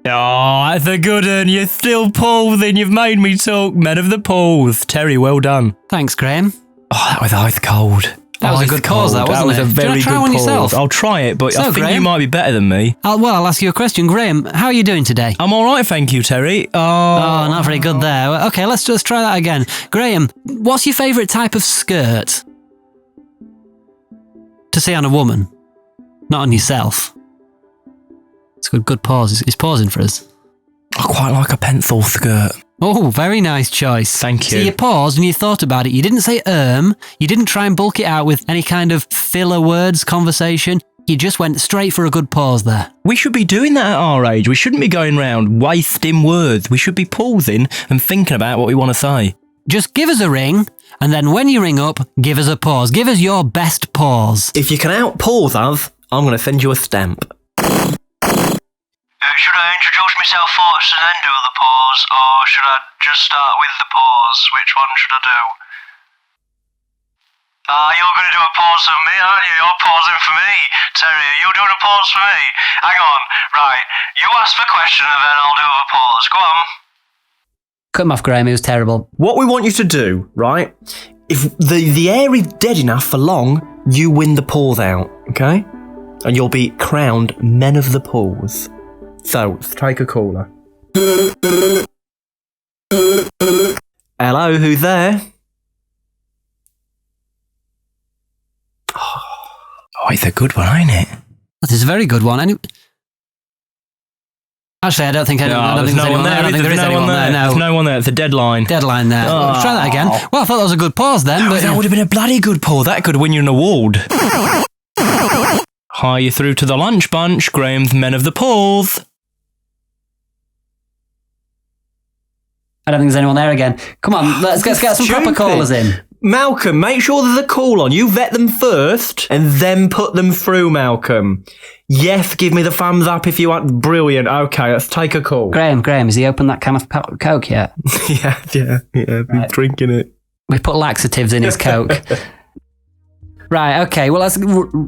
Oh, that's a good one. You're still pausing. You've made me talk. Men of the pause. Terry, well done.
Thanks, Graham.
Oh, that was ice cold.
That was a good pause, that wasn't
was
it?
a
Do you
very
wanna try
good
one
pause.
yourself?
I'll try it, but
So,
I think you
Graham?
might be better than me.
I'll ask you a question. Graham, how are you doing today?
I'm all right, thank you, Terry.
Oh, not very good there. Okay, let's just try that again. Graham, what's your favourite type of skirt? To see on a woman, not on yourself. It's a good pause. He's pausing for us.
I quite like a pencil skirt.
Oh, very nice choice.
Thank you.
So you paused and you thought about it. You didn't say you didn't try and bulk it out with any kind of filler words conversation. You just went straight for a good pause there.
We should be doing that at our age. We shouldn't be going round wasting words. We should be pausing and thinking about what we want to say.
Just give us a ring And then when you ring up, give us a pause. Give us your best pause.
If you can out-pause us, I'm going to send you a stamp.
Should I introduce myself first and then do the pause, or should I just start with the pause? Which one should I do? You're going to do a pause for me, aren't you? You're pausing for me. Terry, you're doing a pause for me. Hang on. Right. You ask the question and then I'll do the pause. Go on.
Cut him off, Graham. He was terrible.
What we want you to do, right? If the air is dead enough for long, you win the pause out, okay? And you'll be crowned Men of the Pause. So, let's take a caller. Hello, who's there?
Oh, it's a good one, ain't it?
That is a very good one. Actually, I don't think there's anyone there.
There's no one there. It's a deadline.
Deadline there. Let's try that again. Well, I thought that was a good pause then. But
that would have been a bloody good pause. That could win you an award. Hi, you're through to the lunch bunch. Graham's Men of the Pause.
I don't think there's anyone there again. Come on, let's get some proper callers in.
Malcolm, make sure there's a call on. You vet them first and then put them through, Malcolm. Yes, give me the thumbs up if you want. Brilliant. Okay, let's take a call.
Graham, has he opened that can of Coke yet?
Yeah. Been drinking it.
We put laxatives in his Coke. Right, okay, well,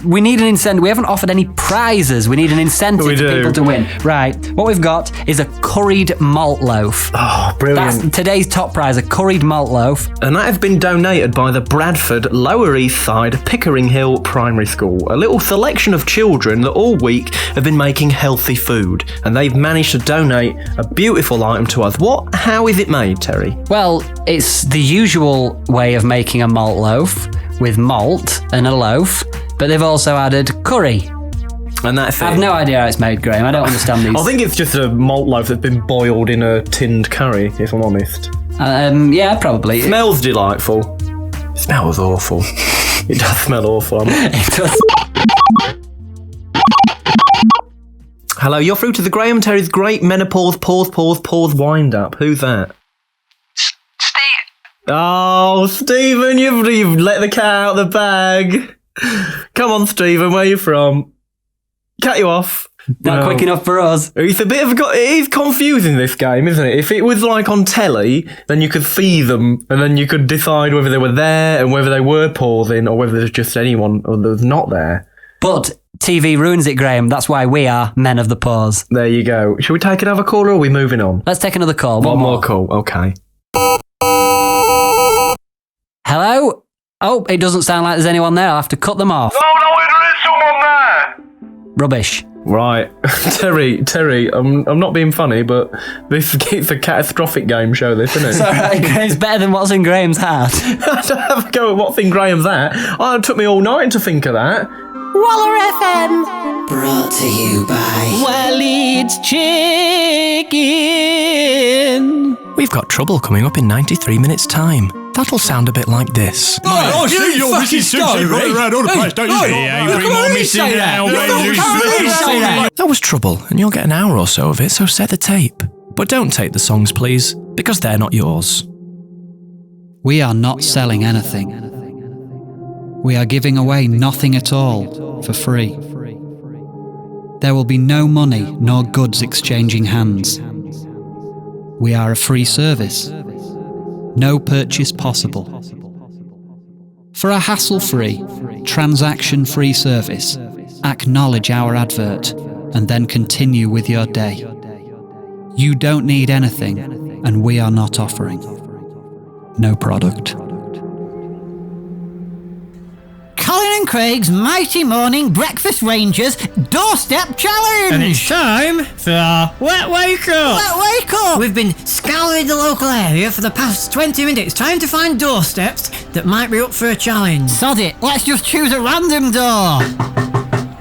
we need an incentive. We haven't offered any prizes. We need an incentive for people to win. Right, what we've got is a curried malt loaf.
Oh, brilliant.
That's today's top prize, a curried malt loaf.
And that has been donated by the Bradford Lower East Side Pickering Hill Primary School, a little selection of children that all week have been making healthy food. And they've managed to donate a beautiful item to us. How is it made, Terry?
Well, it's the usual way of making a malt loaf, with malt and a loaf, but they've also added curry.
And that's it.
I have no idea how it's made, Graham. I don't understand these.
I think it's just a malt loaf that's been boiled in a tinned curry, if I'm honest.
Yeah, probably.
It smells delightful. It smells awful. It does smell awful.
It does.
Hello, you're through to the Graham Terry's Great Menopause Pause Wind Up. Who's that? Oh, Stephen, you've let the cat out of the bag. Come on, Stephen, where are you from? Cut you off.
Not quick enough for us.
It's a bit of it is confusing, this game, isn't it? If it was like on telly, then you could see them, and then you could decide whether they were there and whether they were pausing, or whether there's just anyone that was not there.
But TV ruins it, Graham. That's why we are Men of the Pause.
There you go. Should we take another call, or are we moving on?
Let's take another call.
One more call. Okay.
Hello? Oh, it doesn't sound like there's anyone there. I'll have to cut them off.
No, there is someone there.
Rubbish.
Right. Terry, I'm not being funny, but it's a catastrophic game show, this, isn't it?
It's alright, Graham's better than what's in Graham's hat.
I don't have a go at what's in Graham's hat. Oh, it took me all night to think of that.
WallerFM.
Brought to you by
Waleed's Chicken.
We've got trouble coming up in 93 minutes' time. That'll sound a bit like this.
Oh, you're fucking stone, right around all the place, don't you?
That was trouble, and you'll get an hour or so of it, so set the tape. But don't take the songs, please, because they're not yours.
We are not selling anything. We are giving away nothing at all for free. There will be no money nor goods exchanging hands. We are a free service. No purchase possible. For a hassle-free, transaction-free service, acknowledge our advert and then continue with your day. You don't need anything, and we are not offering. No product.
Colin and Craig's Mighty Morning Breakfast Rangers Doorstep Challenge!
And it's time for our Wet Wake Up!
Wet Wake Up!
We've been scouring the local area for the past 20 minutes, trying to find doorsteps that might be up for a challenge.
Sod it, let's just choose a random door.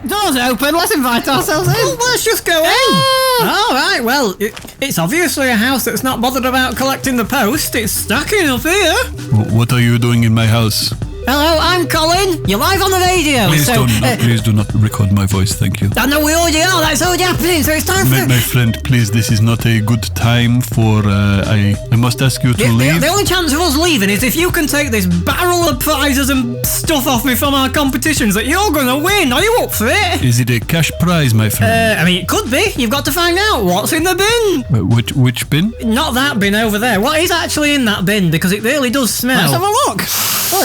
Door's open, let's invite ourselves in.
Well, let's just go in. Alright, well, it's obviously a house that's not bothered about collecting the post. It's stacking up here.
What are you doing in my house?
Hello, I'm Colin. You're live on the radio.
Please do not record my voice, thank you.
I know we already are. That's already happening, so it's time for...
My friend, please, this is not a good time for... I must ask you to leave.
The only chance of us leaving is if you can take this barrel of prizes and stuff off me from our competitions that you're going to win. Are you up for it?
Is it a cash prize, my friend?
I mean, it could be. You've got to find out what's in the bin.
Which bin?
Not that bin over there. What is actually in that bin? Because it really does smell.
Let's have a look. Oh,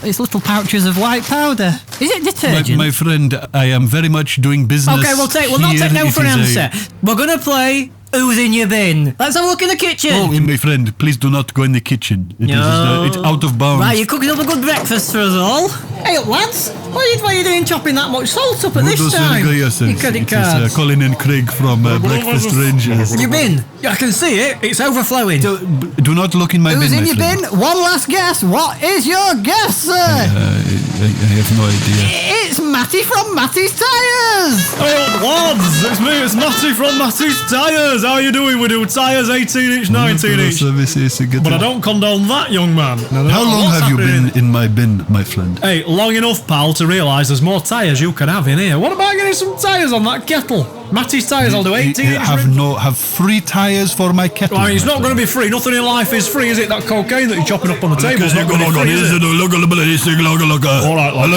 it's little pouches of white powder. Is it detergent?
My friend, I am very much doing business.
Okay, we'll not take no for an answer. We're going to play Who's in Your Bin. Let's have a look in the kitchen.
Oh, my friend, please do not go in the kitchen. It's out of bounds.
Right, you're cooking up a good breakfast for us all. Hey up, lads. What are you doing chopping that much salt up at this time?
Yes, it is Colin and Craig from Breakfast Rangers.
Your bin? I can see it. It's overflowing.
Do not look in my bin,
Who's in
my
your
friend.
bin? One last guess. What is your guess, sir?
I have no idea.
It's Matty from Matty's Tyres.
Hey up, lads. It's me. It's Matty from Matty's Tyres. How are you doing? We do tyres 18 inch, 19 inch. But I don't condone that, young man.
How long have you been in my bin, my friend?
Hey, long enough, pal, to realise there's more tyres you can have in here. What about getting some tyres on that kettle? Matty's Tyres, I'll do 18 inch.
Have free tyres for my kettle.
I mean, it's not going to be free. Nothing in life is free, is it? That cocaine that you're chopping up on the table is not going to be free, is it? All right, lads.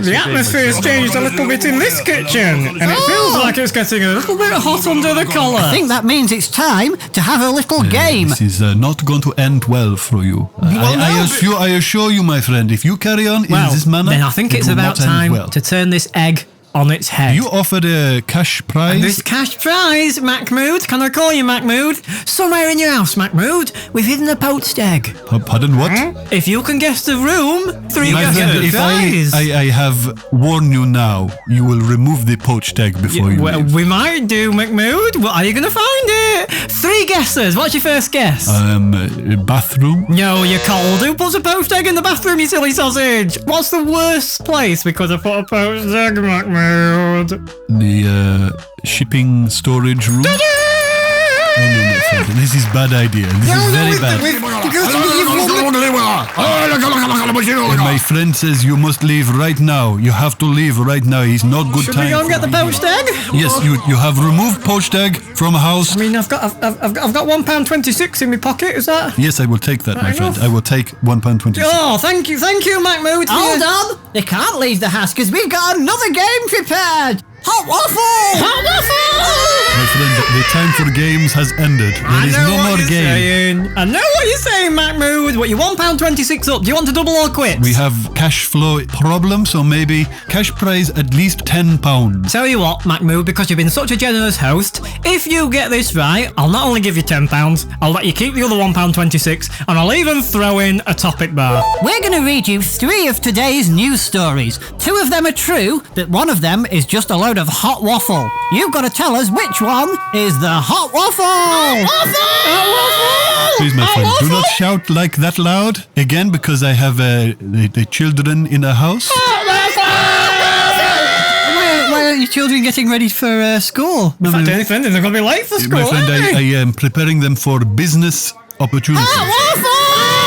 The atmosphere's changed a little bit in this kitchen, and it feels like it's getting a little bit hot under the collar.
I think that means it's time to have a little game.
This is not going to end well for you. I assure you, my friend, if you carry on in this manner,
then I think it's about time to turn this egg on its head.
You offered a cash prize?
And this cash prize, Mahmood, can I call you Mahmood? Somewhere in your house, Mahmood, we've hidden a poached egg.
Pardon, what?
If you can guess the room, 3
My
guesses
friend,
the
if
prize.
I have warned you now, you will remove the poached egg before you leave.
We might do, Mahmood. Well, are you going to find it? 3 guesses. What's your first guess?
Bathroom?
No, you're cold. Who puts a poached egg in the bathroom, you silly sausage? What's the worst place we could have put a poached egg, Mahmood?
The shipping storage room? Oh, no, my friend. This is bad idea. This is very bad. And my friend says you must leave right now. You have to leave right now. It's not good
Should
time.
we go and get the poached egg?
Yes, you have removed poached egg from a house.
I mean, I've got £1.26 in my pocket. Is that?
Yes, I will take that, my friend. I will take £1.26.
Oh, thank you, Mahmood.
Hold on. They can't leave the house because we've got another game prepared. Hot waffle!
Hot waffle!
My friend, the time for games has ended. There is no more game.
I know what you're saying, Mahmood. What, you're £1.26 up? Do you want to double or quit?
We have cash flow problem, so maybe cash prize at least £10.
Tell you what, Mahmood, because you've been such a generous host, if you get this right, I'll not only give you £10, I'll let you keep the other £1.26, and I'll even throw in a topic bar.
We're going to read you 3 of today's news stories. 2 of them are true, but 1 of them is just a load of hot waffle. You've got to tell us which one is the hot waffle. Hot waffle!
Please, my friend, do not shout like that loud again because I have the children in the house.
Why aren't your children getting ready for school?
In fact, anything, they're going to be late for school.
My friend, I am preparing them for business opportunities.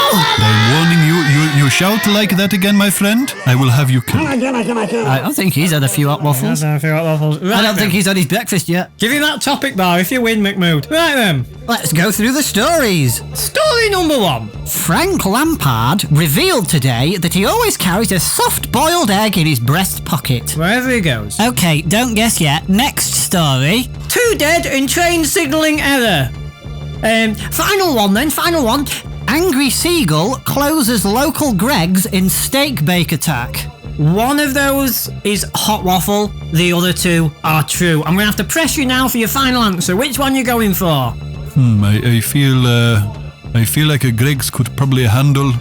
I'm warning you. You shout like that again, my friend, I will have you killed.
I don't think he's had a few hot waffles.
Right,
I don't think he's had his breakfast yet.
Give him that topic bar if you win, Mahmood. Right then.
Let's go through the stories.
Story number 1.
Frank Lampard revealed today that he always carries a soft-boiled egg in his breast pocket.
Wherever he goes.
Okay, don't guess yet. Next story.
2 dead in train signalling error. Final one.
Angry seagull closes local Greggs in steak bake attack.
One of those is hot waffle, the other 2 are true. I'm going to have to press you now for your final answer. Which one are you going for?
I feel like a Greggs could probably handle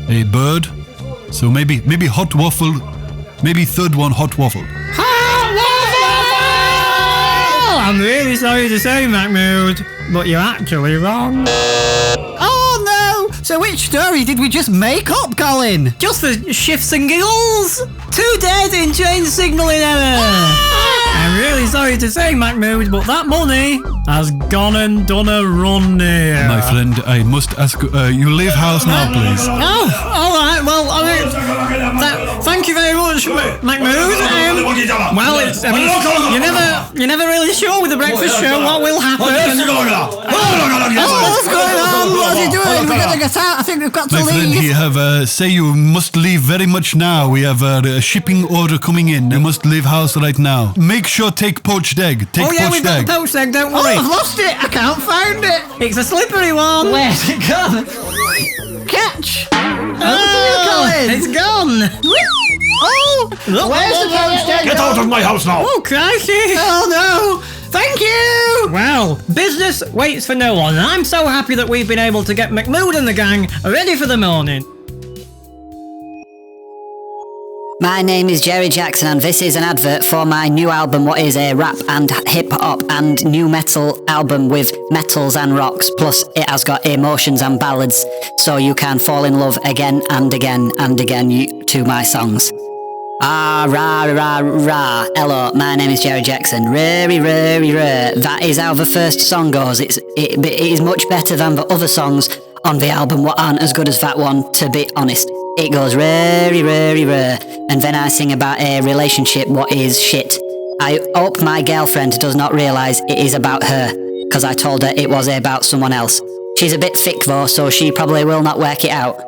a bird. So maybe hot waffle. Maybe 3rd one, hot waffle.
Hot waffle! I'm really sorry to say, Mahmood, but you're actually wrong.
Oh no! So which story did we just make up, Colin?
Just for shifts and giggles. 2 dead in train signalling error. I'm really sorry sorry to say, Mahmood, but that money has gone and done a run here.
My friend, I must ask, you leave house now, please.
Oh, all right. Well, I mean, thank you very much, Mahmood. Well, it's, I mean, you're never really sure with the breakfast show what will happen. What's going on? What are you doing? We've got to get out. I think we've got to
My
leave.
friend, you have say you must leave very much now. We have a shipping order coming in. You must leave house right now. Make sure take poached egg. Take
Oh yeah,
poached
we've got
egg.
the poached egg, don't worry. Oh, I've lost it. I can't find it. It's a slippery one. Where's it gone? Catch. Oh, it's gone. Oh, where's the poached egg?
Get out of my house now.
Oh, crikey. Oh, no. Thank you! Well, business waits for no one, and I'm so happy that we've been able to get McMood and the gang ready for the morning.
My name is Jerry Jackson, and this is an advert for my new album, what is a rap and hip-hop and new metal album with metals and rocks, plus it has got emotions and ballads, so you can fall in love again and again and again to my songs. Ah, rah, rah, rah. Hello, my name is Jerry Jackson. Rary, rary, rah. That is how the first song goes. It is much better than the other songs on the album, what aren't as good as that one, to be honest. It goes rary, rary, rah. And then I sing about a relationship what is shit. I hope my girlfriend does not realise it is about her, because I told her it was about someone else. She's a bit thick though, so she probably will not work it out.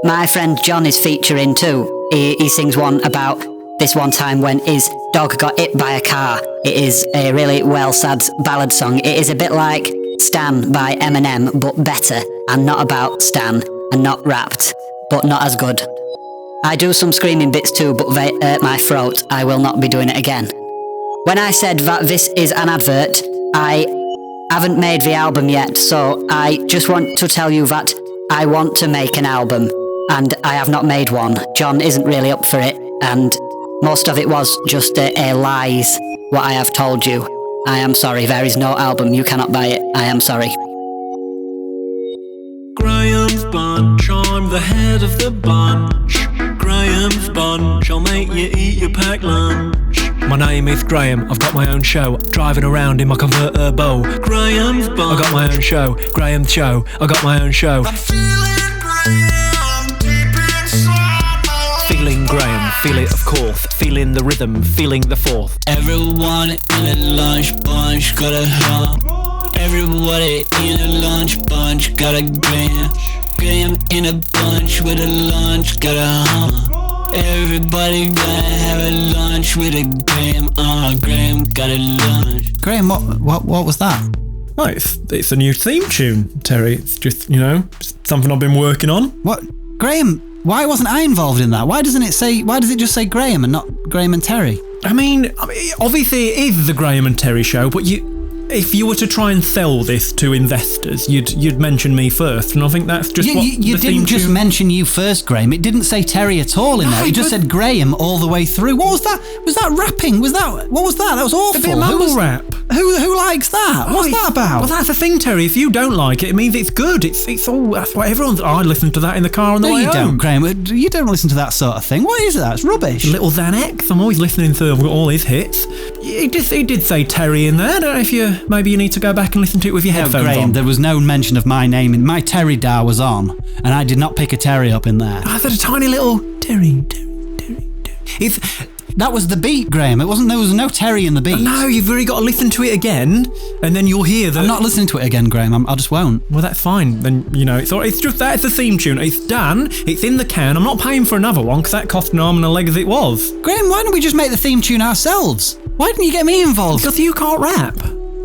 My friend John is featuring too. He sings one about this one time when his dog got hit by a car. It is a really well sad ballad song. It is a bit like Stan by Eminem, but better, and not about Stan, and not rapped, but not as good. I do some screaming bits too, but they hurt my throat. I will not be doing it again. When I said that this is an advert, I haven't made the album yet, so I just want to tell you that I want to make an album. And I have not made one. John isn't really up for it, and most of it was just a lies, what I have told you. I am sorry, there is no album, you cannot buy it. I am sorry.
Graham's bunch, I'm the head of the bunch. Graham's bunch, I'll make you eat your packed lunch.
My name is Graham, I've got my own show, driving around in my convertible.
Graham's bunch,
I got my own show, Graham's show, I got my own show. Feeling Graham, feel it of course, feeling the rhythm, feeling the fourth.
Everyone in a lunch bunch got a hump. Everybody in a lunch bunch got a Graham. Graham in a bunch with a lunch got a hump. Everybody gotta have a lunch with a Graham. Graham got a lunch.
Graham, what was that?
Oh, it's a new theme tune, Terry. It's just, something I've been working on.
What? Graham, why wasn't I involved in that? Why does it just say Graham and not Graham and Terry?
I mean, obviously it is the Graham and Terry show, but if you were to try and sell this to investors, you'd mention me first, and I think that's just what
you didn't just mention you first, Graham. It didn't say Terry at all in there. It just said Graham all the way through. What was that? Was that rapping? What was that? That was awful.
It's a bit of mumble rap.
Who likes that? What's that about?
Well, that's the thing, Terry. If you don't like it, it means it's good. It's all. That's why everyone's. I listen to that in the car on the way home.
No, you don't, Graham. You don't listen to that sort of thing. What is that? It's rubbish.
Little Xanax. I'm always listening to all his hits. He did say Terry in there. I don't know if you need to go back and listen to it with your headphones
Graham,
on.
There was no mention of my name. My Terry Dar was on, and I did not pick a Terry up in there.
I've had a tiny little Terry.
That was the beat, Graham. There was no Terry in the beat.
No, you've really got to listen to it again, and then you'll hear that.
I'm not listening to it again, Graham. I just won't.
Well, that's fine. Then it's just that it's the theme tune. It's done. It's in the can. I'm not paying for another one because that cost an arm and a leg as it was.
Graham, why don't we just make the theme tune ourselves? Why didn't you get me involved?
Because you can't rap.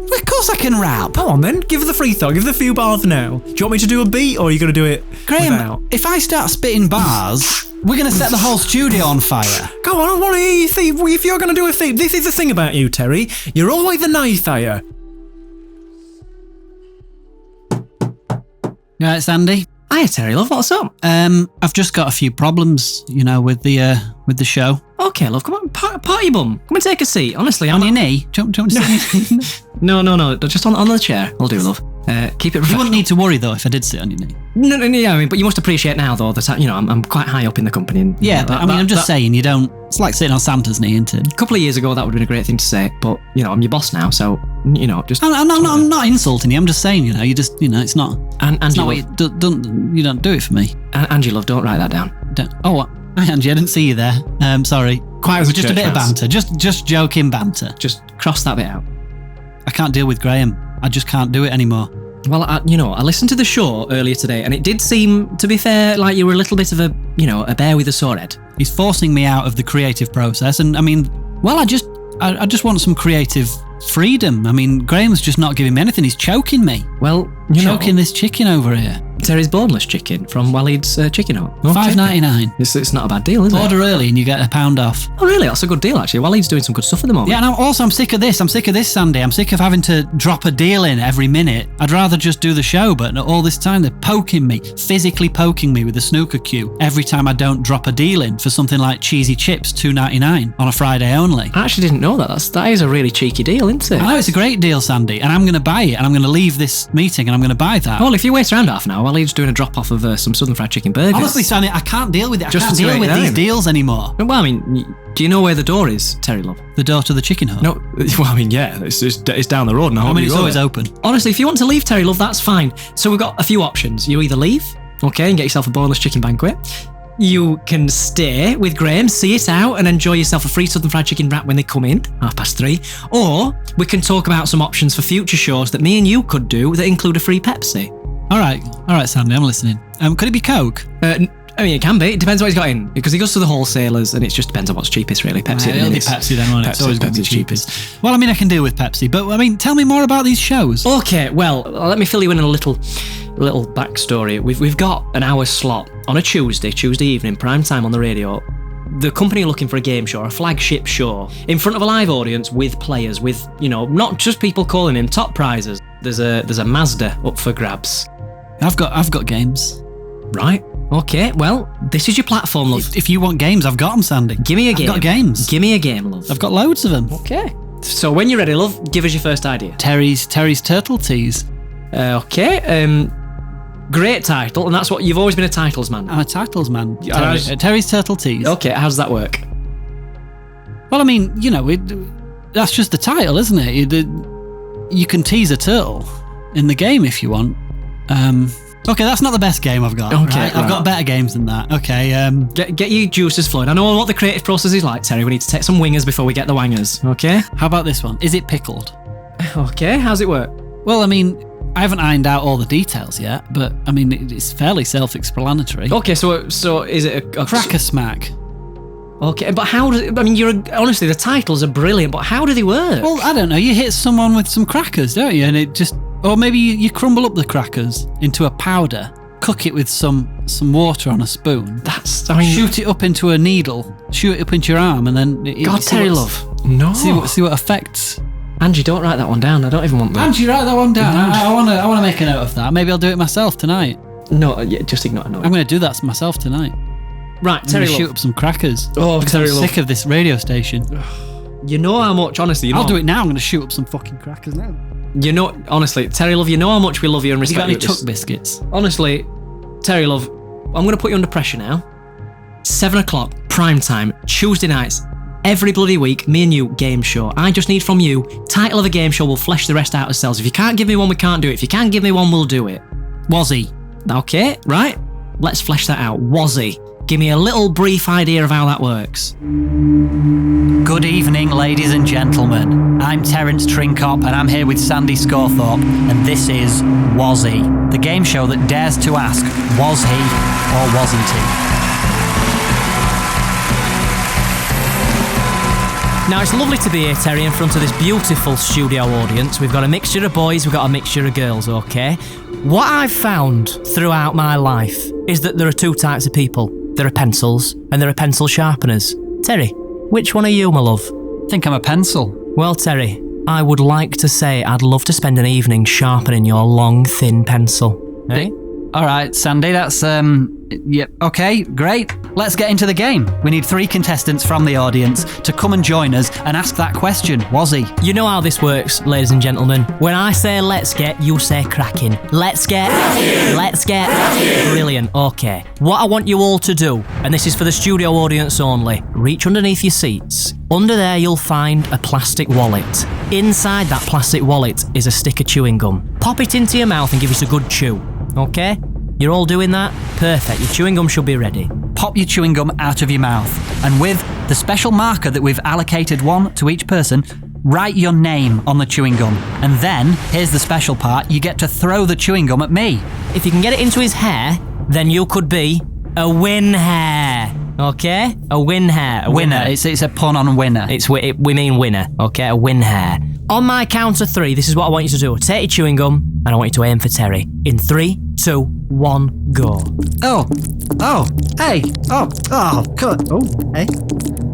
Of course I can rap.
Come on then, give us a freestyle. Give us a few bars now. Do you want me to do a beat, or are you going to do it
Graham,
without?
If I start spitting bars, we're going to set the whole studio on fire.
Go on, I want to hear you see. If you're going to do a thing, this is the thing about you, Terry. You're always a naysayer.
You right, Sandy?
Hiya, Terry, love. What's up?
I've just got a few problems, with the show.
Okay, love. Come on, party bum. Come and take a seat. Honestly,
on your knee. Do you want to sit?
No. Just on the chair. I'll do, love. Keep it.
You wouldn't need to worry though if I did sit on your knee.
No, yeah, I mean, but you must appreciate now though that I'm quite high up in the company. And,
Yeah, but I'm just saying you don't. It's like sitting on Santa's knee, isn't it?
A couple of years ago, that would have been a great thing to say, but I'm your boss now, so just.
I'm not insulting you. I'm just saying, you just, it's not.
And
it's not what you don't do it for me.
Angie, love, don't write that down.
Hi Angie, I didn't see you there. Sorry.
Quite as
just a bit of banter. Just joking banter.
Just cross that bit out.
I can't deal with Graham. I just can't do it anymore.
Well, I listened to the show earlier today, and it did seem, to be fair, like you were a little bit of a bear with a sore head.
He's forcing me out of the creative process, and I mean, well, I just want some creative freedom. I mean, Graham's just not giving me anything. He's choking me.
Well,
choking this chicken over here.
Terry's boneless chicken from Waleed's Chicken Hut.
$5.99.
It's not a bad deal, is it?
Order early and you get £1 off.
Oh, really? That's a good deal, actually. Waleed's doing some good stuff at the moment.
Yeah, and I'm sick of this. I'm sick of this, Sandy. I'm sick of having to drop a deal in every minute. I'd rather just do the show, but all this time they're physically poking me with a snooker cue every time I don't drop a deal in for something like cheesy chips, $2.99 on a Friday only.
I actually didn't know that. That is a really cheeky deal, isn't it?
I know, it's a great deal, Sandy, and I'm going to buy it, and I'm going to leave this meeting and I'm going to buy that.
Well, if you wait around half an hour, Waleed's doing a drop-off of some Southern Fried Chicken burgers.
Honestly, Sandy, I can't deal with it. I can't deal with these deals anymore.
Well, I mean, do you know where the door is, Terry Love?
The door to the Chicken Hut?
No, well, I mean, yeah, it's down the road now.
I mean, it's always open.
Honestly, if you want to leave, Terry Love, that's fine. So we've got a few options. You either leave, okay, and get yourself a boneless chicken banquet. You can stay with Graham, see it out, and enjoy yourself a free Southern Fried Chicken wrap when they come in, 3:30. Or we can talk about some options for future shows that me and you could do that include a free Pepsi.
All right, Sandy, I'm listening. Could it be Coke?
I mean, it can be. It depends what he's got in, because he goes to the wholesalers, and it just depends on what's cheapest, really. Pepsi.
It'll be Pepsi then, won't it? It's always going to be cheapest. Well, I mean, I can deal with Pepsi, but I mean, tell me more about these shows.
Okay, well, let me fill you in a little backstory. We've got an hour slot on a Tuesday evening, prime time on the radio. The company are looking for a game show, a flagship show, in front of a live audience with players, with not just people calling in, top prizes. There's a Mazda up for grabs.
I've got games.
Right. Okay, well, this is your platform, love.
If you want games, I've got them, Sandy.
Give me a game.
I've got games.
Give me a game, love.
I've got loads of them.
Okay. So when you're ready, love, give us your first idea.
Terry's Turtle Teas.
Okay. Great title, and that's what you've always been a titles man.
I'm a titles man. Terry's Turtle Teas.
Okay, how does that work?
Well, I mean, that's just the title, isn't it? You can tease a turtle in the game if you want. Okay, that's not the best game I've got. Okay, right? I've got better games than that. Okay,
get your juices flowing. I know what the creative process is like, Terry. We need to take some wingers before we get the wangers. Okay.
How about this one? Is it pickled?
Okay. How's it work?
Well, I mean, I haven't ironed out all the details yet, but I mean, it's fairly self-explanatory.
Okay, so is it a
cracker smack?
Okay, but how does it, I mean, honestly, the titles are brilliant, but how do they work?
Well, I don't know. You hit someone with some crackers, don't you? And it just, or maybe you crumble up the crackers into a powder, cook it with some water on a spoon. Shoot it up into a needle, shoot it up into your arm, and then
God, Terry Love, no.
See what effects.
Angie, don't write that one down. I don't even want that.
Angie, write that one down. I want to make a note of that. Maybe I'll do it myself tonight.
No, yeah, just ignore it.
I'm going to do that myself tonight.
Right, Terry Love.
Shoot up some crackers.
Oh,
because I'm sick of this radio station.
You know how much, honestly.
I'll do it now. I'm going to shoot up some fucking crackers now.
You know, honestly, Terry Love, you know how much we love you and respect you.
You got any Tuck biscuits?
Honestly, Terry Love, I'm going to put you under pressure now. 7 o'clock, prime time, Tuesday nights, every bloody week, me and you, game show. I just need from you, title of a game show, we'll flesh the rest out ourselves. If you can't give me one, we can't do it. If you can't give me one, we'll do it.
Wazzy.
Okay, right. Let's flesh that out. Wazzy. Give me a little brief idea of how that works.
Good evening, ladies and gentlemen. I'm Terence Trincop, and I'm here with Sandy Scorthorpe, and this is Wazzy, the game show that dares to ask, was he or wasn't he?
Now, it's lovely to be here, Terry, in front of this beautiful studio audience. We've got a mixture of boys, we've got a mixture of girls, okay? What I've found throughout my life is that there are two types of people. There are pencils, and there are pencil sharpeners. Terry, which one are you, my love?
I think I'm a pencil.
Well, Terry, I would like to say I'd love to spend an evening sharpening your long, thin pencil. Eh?
All right, Sandy, that's, yep, okay, great. Let's get into the game. We need 3 contestants from the audience to come and join us and ask that question, was he?
You know how this works, ladies and gentlemen. When I say let's get, you say cracking. Let's get. Brilliant, okay. What I want you all to do, and this is for the studio audience only, reach underneath your seats. Under there you'll find a plastic wallet. Inside that plastic wallet is a stick of chewing gum. Pop it into your mouth and give it a good chew. Okay? You're all doing that? Perfect. Your chewing gum should be ready.
Pop your chewing gum out of your mouth, and with the special marker that we've allocated one to each person, write your name on the chewing gum. And then, here's the special part, you get to throw the chewing gum at me.
If you can get it into his hair, then you could be a win hair. Okay? A win hair. A
winner. It's a pun on winner.
We mean winner. Okay? A win hair. On my count of 3, this is what I want you to do. Take your chewing gum, and I want you to aim for Terry. In 3, 2, 1, go.
Hey.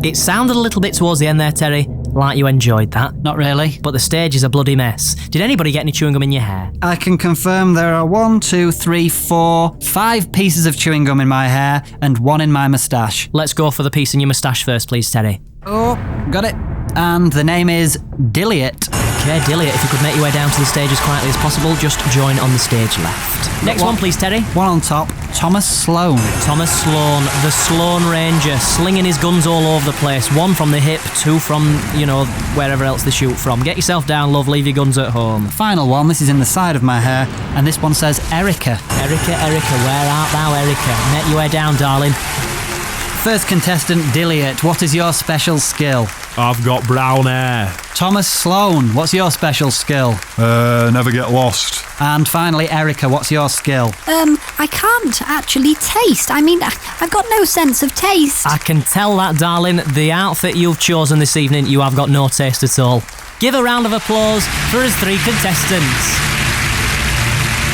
It sounded a little bit towards the end there, Terry, like you enjoyed that.
Not really.
But the stage is a bloody mess. Did anybody get any chewing gum in your hair?
I can confirm there are 1, 2, 3, 4, 5 pieces of chewing gum in my hair and 1 in my moustache.
Let's go for the piece in your moustache first, please, Terry.
Oh, got it. And the name is Dilliot.
Okay, Dilliot, if you could make your way down to the stage as quietly as possible, just join on the stage left. Next one, please, Terry.
1 on top, Thomas Sloan.
Thomas Sloan, the Sloan Ranger, slinging his guns all over the place. 1 from the hip, 2 from, wherever else they shoot from. Get yourself down, love, leave your guns at home.
Final one, this is in the side of my hair, and this one says Erica.
Erica, where art thou, Erica? Make your way down, darling.
First contestant, Dilliot, what is your special skill?
I've got brown hair.
Thomas Sloan, what's your special skill?
Never get lost.
And finally, Erica, what's your skill?
I can't actually taste. I mean, I've got no sense of taste.
I can tell that, darling. The outfit you've chosen this evening, you have got no taste at all. Give a round of applause for his 3 contestants.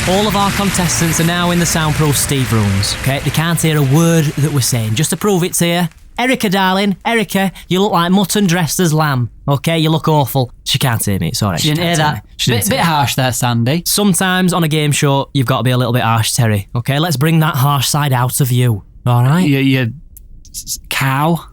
All of our contestants are now in the soundproof Steve rooms, okay? They can't hear a word that we're saying. Just to prove it to you, Erica, darling, Erica, you look like mutton dressed as lamb, okay? You look awful. She can't hear me, it's all right.
She didn't hear that. Bit harsh there, Sandy.
Sometimes on a game show, you've got to be a little bit harsh, Terry, okay? Let's bring that harsh side out of you, all right?
You cow?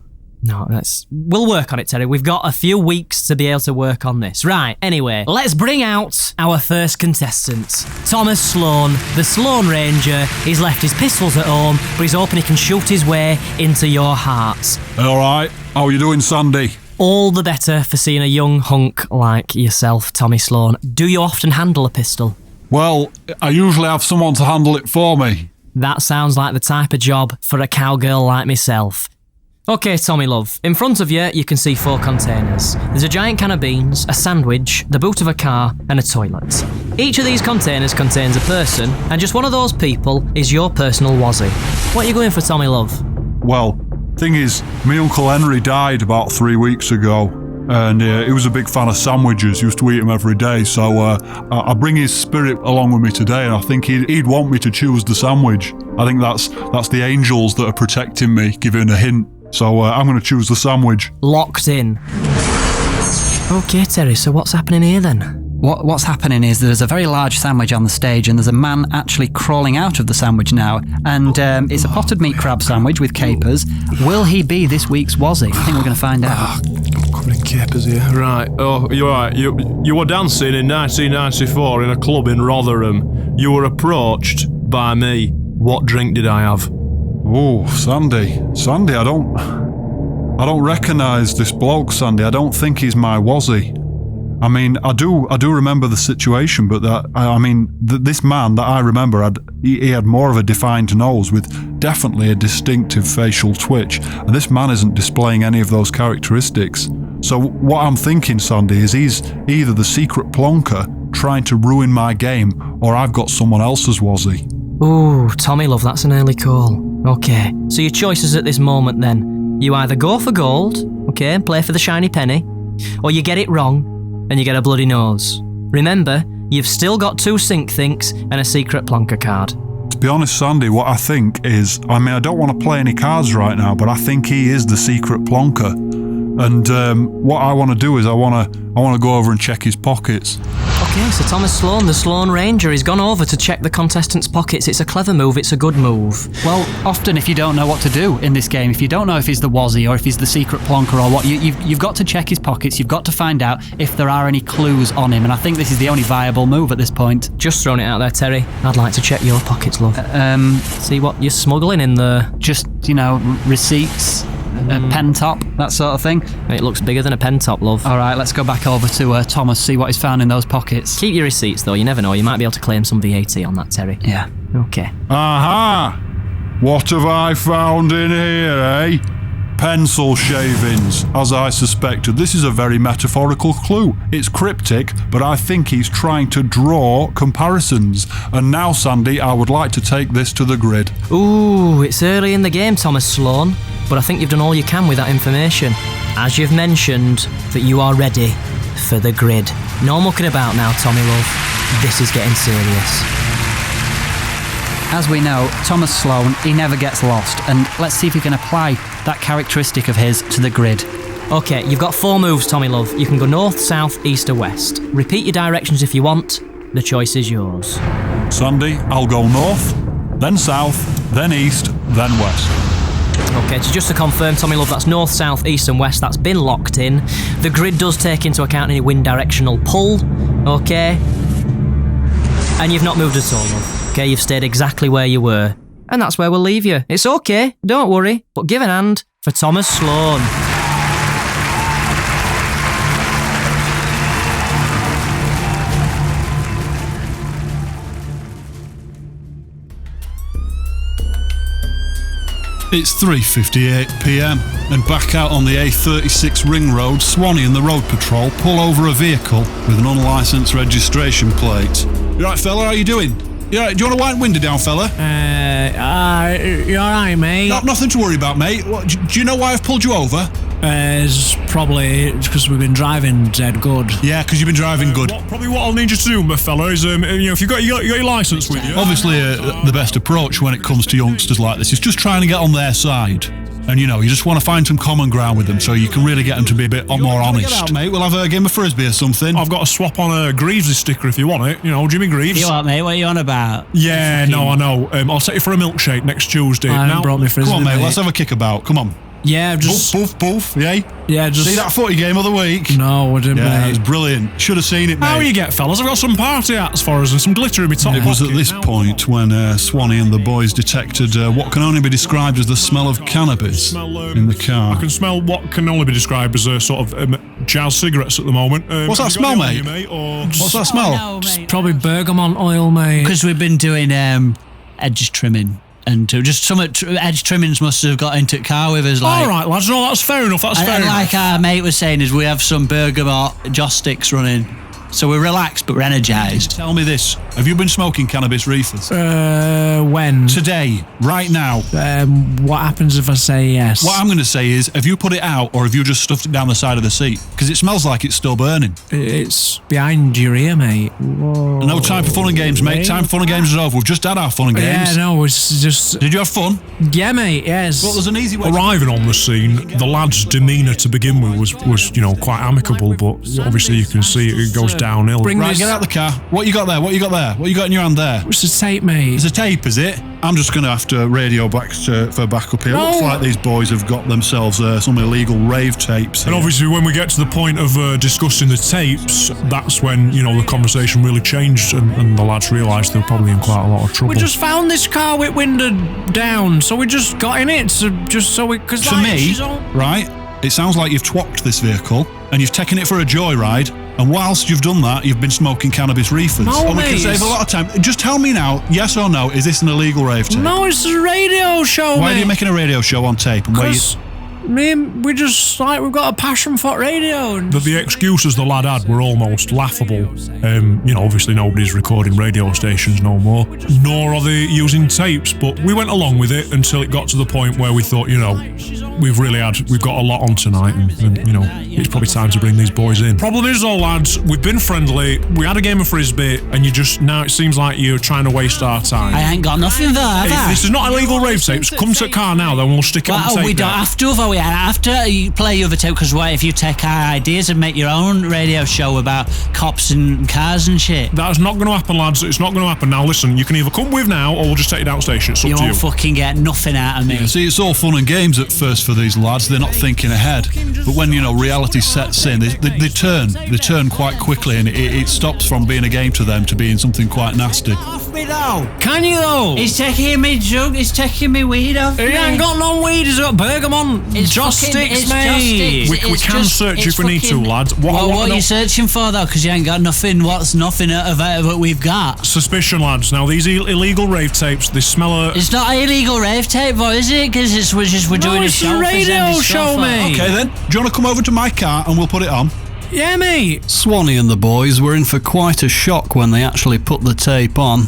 No, we'll work on it, Terry. We've got a few weeks to be able to work on this. Right, anyway, let's bring out our first contestant. Thomas Sloan, the Sloan Ranger. He's left his pistols at home, but he's hoping he can shoot his way into your hearts.
All right, how are you doing, Sandy?
All the better for seeing a young hunk like yourself, Tommy Sloan. Do you often handle a pistol?
Well, I usually have someone to handle it for me.
That sounds like the type of job for a cowgirl like myself. Okay, Tommy love, in front of you, you can see 4 containers. There's a giant can of beans, a sandwich, the boot of a car, and a toilet. Each of these containers contains a person, and just one of those people is your personal Wazzy. What are you going for, Tommy love?
Well, thing is, my Uncle Henry died about 3 weeks ago, and he was a big fan of sandwiches, used to eat them every day, so I bring his spirit along with me today, and I think he'd want me to choose the sandwich. I think that's the angels that are protecting me, giving a hint. So I'm going to choose the sandwich.
Locked in. Okay, Terry, so what's happening here then?
What's happening is there's a very large sandwich on the stage and there's a man actually crawling out of the sandwich now. And it's a potted meat crab sandwich with capers. Will he be this week's Wazzy? I think we're going to find out.
Covered in capers here. Right. Oh, you're right. You were dancing in 1994 in a club in Rotherham. You were approached by me. What drink did I have?
Oh, Sandy, I don't recognise this bloke, Sandy. I don't think he's my Wazzy. I mean, I do remember the situation, but this man that I remember he had more of a defined nose with definitely a distinctive facial twitch, and this man isn't displaying any of those characteristics. So what I'm thinking, Sandy, is he's either the secret plonker trying to ruin my game, or I've got someone else's Wazzy.
Ooh, Tommy love, that's an early call. Okay, so your choices at this moment then. You either go for gold, okay, and play for the shiny penny, or you get it wrong and you get a bloody nose. Remember, you've still got 2 sink thinks and a secret plonker card.
To be honest, Sandy, what I think is, I don't want to play any cards right now, but I think he is the secret plonker. And what I want to do is I want to go over and check his pockets.
Okay, so Thomas Sloan, the Sloan Ranger, he's gone over to check the contestants' pockets. It's a clever move, it's a good move.
Well, often if you don't know what to do in this game, if you don't know if he's the Wazzy or if he's the secret plonker or what, you've got to check his pockets, you've got to find out if there are any clues on him, and I think this is the only viable move at this point.
Just throwing it out there, Terry. I'd like to check your pockets, love. See what you're smuggling in there.
Just, receipts, a pen top, that sort of thing.
It looks bigger than a pen top, love.
All right, let's go back over to Thomas, see what he's found in those pockets.
Keep your receipts, though. You never know. You might be able to claim some VAT on that, Terry.
Yeah.
Okay.
Aha! What have I found in here, eh? Pencil shavings, as I suspected. This is a very metaphorical clue. It's cryptic, but I think he's trying to draw comparisons. And now, Sandy, I would like to take this to the grid.
Ooh, it's early in the game, Thomas Sloan, but I think you've done all you can with that information. As you've mentioned, that you are ready for the grid. No mucking about now, Tommy love. This is getting serious.
As we know, Thomas Sloan, he never gets lost, and let's see if we can apply that characteristic of his to the grid.
Okay, you've got 4 moves, Tommy love. You can go north, south, east or west. Repeat your directions if you want. The choice is yours.
Sandy, I'll go north, then south, then east, then west.
Okay, so just to confirm, Tommy love, that's north, south, east and west. That's been locked in. The grid does take into account any wind directional pull. Okay. And you've not moved at all, love. Okay, you've stayed exactly where you were. And that's where we'll leave you. It's okay, don't worry, but give an hand for Thomas Sloan.
It's 3:58 p.m. and back out on the A36 ring road, Swanee and the road patrol pull over a vehicle with an unlicensed registration plate. You right, fella? How you doing? You right? Do you want to wind window down, fella?
You alright, mate?
Nothing to worry about, mate. Do you know why I've pulled you over?
It's probably because we've been driving dead good.
Yeah, because you've been driving good.
Probably what I'll need you to do, my fella, is if you've got your licence with you.
Obviously, the best approach when it comes to youngsters like this is just trying to get on their side. And you just want to find some common ground with them so you can really get them to be a bit more honest.
Get out,
mate. We'll have a game of frisbee or something.
I've got a swap on a Greaves' sticker if you want it. Jimmy Greaves.
You what, mate? What are you on about?
Yeah, no, I know. I'll take you for a milkshake next Tuesday.
I haven't brought me frisbee.
Come on, mate. Let's have a kickabout. Come on.
Yeah, just...
Boof, yay?
Yeah, just...
See that footy game of the week?
No, I didn't,
Yeah,
mate.
it was brilliant. Should have seen it, mate.
How you get, fellas? I've got some party hats for us and some glitter in my top
It was at this point when Swanee and the boys detected what can only be described as the smell of cannabis in the car.
I can smell what can only be described as a sort of jazz cigarettes at the moment.
What's that smell, mate? What's that smell?
No,
It's probably bergamot oil, mate.
Because we've been doing edge trimming. And just some edge trimmings must have got into the car with us.
All right, lads. No, that's fair enough. That's fair enough.
Like our mate was saying, is we have some bergamot joss sticks running. So we're relaxed, but we're energised.
Tell me this. Have you been smoking cannabis reefers?
When?
Today. Right now.
What happens if I say yes?
What I'm going to say is, have you put it out or have you just stuffed it down the side of the seat? Because it smells like it's still burning.
It's behind your ear, mate. Whoa.
No time for fun and games, mate. Time for fun and games is over. We've just had our fun and games.
Yeah, no, it's just...
Did you have fun?
Yeah, mate, yes.
Well, there's an easy way.
Arriving on the scene, the lad's demeanour to begin with was quite amicable, but obviously you can see it goes downhill.
Right, get out the car. What you got there? What you got in your hand there?
It's a tape, mate.
It's a tape, is it? I'm just going to have to radio back for backup here.
No.
Looks like these boys have got themselves some illegal rave tapes here.
And obviously when we get to the point of discussing the tapes, that's when, the conversation really changed and the lads realised they were probably in quite a lot of trouble.
We just found this car with window down, so we just got in it,
To me, right, it sounds like you've twacked this vehicle and you've taken it for a joyride, and whilst you've done that, you've been smoking cannabis reefers.
No,
we can save a lot of time. Just tell me now, yes or no, is this an illegal rave tape?
No, it's a radio show,
Why
mate.
are you making a radio show on tape?
Because we've got a passion for radio.
But the excuses the lad had were almost laughable. Obviously nobody's recording radio stations no more, nor are they using tapes, but we went along with it until it got to the point where we thought, we've got a lot on tonight, and it's probably time to bring these boys in. Problem is though, lads, we've been friendly, we had a game of frisbee, and now it seems like you're trying to waste our time.
I ain't got nothing there, have I?
If this is not illegal rave tapes, come to the car now, then we'll stick it on tape.
We don't have to, though. We have to play your other tape, because what if you take our ideas and make your own radio show about cops and cars and shit?
That's not going to happen, lads. It's not going to happen. Now listen, you can either come with now, or we'll just take you down station. It's up to you.
You won't fucking get nothing out of me.
Yeah, see, it's all fun and games at first for these lads. They're not thinking ahead. But when, reality sets in, they turn quite quickly, and it stops from being a game to them to being something quite nasty.
Off me though.
Can you though?
He's taking me jug, he's taking me weed off me.
He ain't got no weed, he's got bergamot.
It's
just
fucking-
sticks,
it's
mate.
just sticks.
We can search if we need to, lads.
What are you searching for though? Because you ain't got nothing. What's nothing out of it what we've got?
Suspicion, lads. Now these illegal rave tapes, they smell
It's not an illegal rave tape, though, is it? Because we're doing a show.
a radio show, mate.
Okay then, do you want to come over to my car and we'll put it on?
Yeah, mate.
Swanee and the boys were in for quite a shock when they actually put the tape on.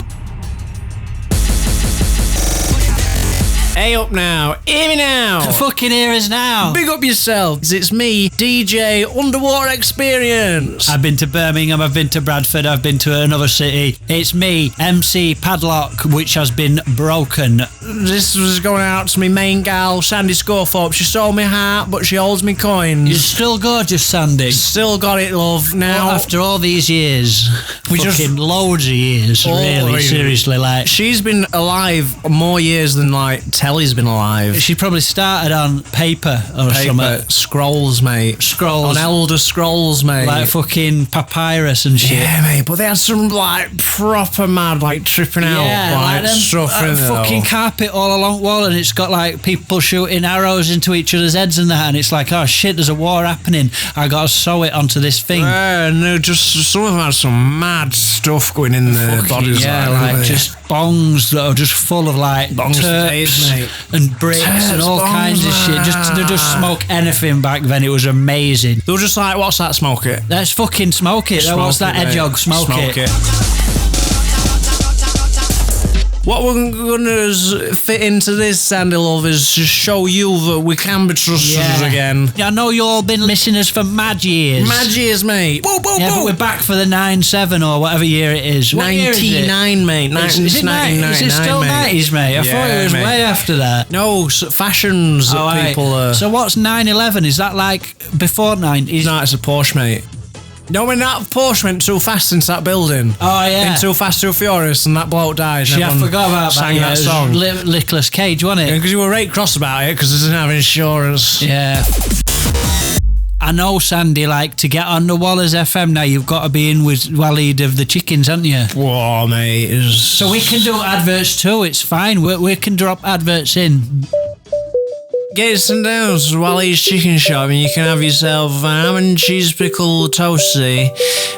Hey up now, hear me now.
Fucking hear us now.
Big up yourselves. It's me, DJ Underwater Experience.
I've been to Birmingham, I've been to Bradford, I've been to another city. It's me, MC Padlock, which has been broken.
This was going out to me main gal, Sandy Scorthorpe. She stole my heart, but she holds me coins.
You're still gorgeous, Sandy.
Still got it, love. Now,
well, after all these years,
we
fucking loads of years, really, seriously, like.
She's been alive more years than, like, Telly's been alive.
She probably started on paper or something.
Scrolls, mate.
Scrolls.
On Elder Scrolls, mate.
Like fucking papyrus and shit.
Yeah, mate, but they had some, like, proper mad, like, tripping out, like them,
stuff. Fucking carpet all along the wall, and it's got, like, people shooting arrows into each other's heads and that, and it's like, oh shit, there's a war happening. I gotta sew it onto this thing.
No, just some of them had some mad stuff going in their bodies.
Yeah, like just bongs that are just full of, like, terps,
mate.
And bricks and all kinds of shit. They just smoke anything back then. It was amazing.
They were just like, what's that, smoke it?
Let's fucking smoke it. What's that, Edgehog? Smoke it.
What we're going to fit into this, Sandy Love, is to show you that we can be trusted again.
I know you've all been missing us for mad years.
Mad years, mate. Boop, boop,
yeah,
boop.
but we're back for the 9-7 or whatever year it is. What
99, mate.
Is it 99, still
mate.
90s, mate? I thought it was way after that.
No, fashions that people are...
So what's 9/11? Is that like before 90s?
No, it's a Porsche, mate. No, when that Porsche went too fast into that building.
Oh, yeah.
Went too fast, too furious, and that bloke died.
I forgot about
sang
that.
That song.
Nicolas Cage, wasn't it?
Because you were right cross about it, because it doesn't have insurance.
Yeah. I know, Sandy, like, to get on the Wallers FM now, you've got to be in with Waleed of the Chickens, haven't you?
Whoa, mate.
So we can do adverts too, it's fine. We can drop adverts in.
Get some down to Waleed's Chicken Shop and you can have yourself a ham and cheese pickle toasty,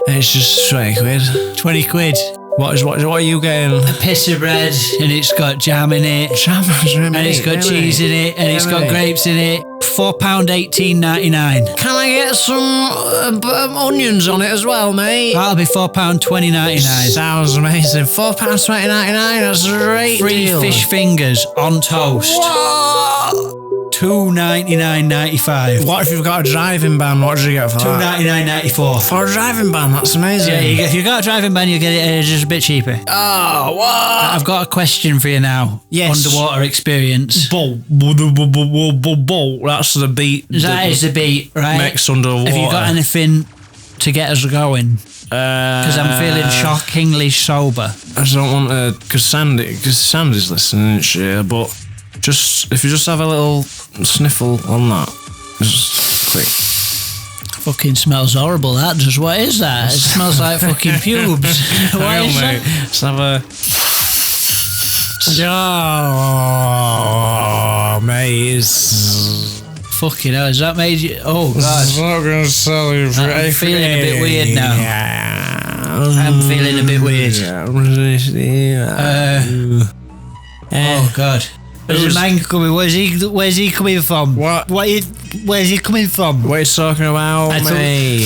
and it's just 20 quid.
20 quid.
What are you getting?
A piece of bread, and it's got jam in it. And it's got cheese in it, and it's got grapes in it. £4.18.99.
Can I get some onions on it as well, mate?
That'll be £4.20.99.
Sounds amazing. £4.20.99. That's a great deal.
3 fish fingers on toast.
What?
$2.99.95.
What if you've got a driving ban? What did you get for that?
$2.99.94.
For a driving ban, that's amazing.
Yeah, if you've got a driving ban, you get it just a bit cheaper.
Oh, what?
I've got a question for you now.
Yes.
Underwater experience.
Bowl. That's the beat.
That is the beat, right?
Makes underwater.
Have you got anything to get us going? Because I'm feeling shockingly sober.
I don't want to, because Sandy's listening, isn't she? But if you just have a little sniffle on that, just quick.
Fucking smells horrible. That does. What is that? It smells like fucking pubes. What is that?
Let's have a. Oh, mate, it's
fucking hell. Has that made you? Oh god.
It's not gonna sell you for
I'm feeling a bit weird now. I'm feeling a bit weird. Oh god. There's a man coming. Where's he coming from? Where's he coming from?
What are you talking about, mate?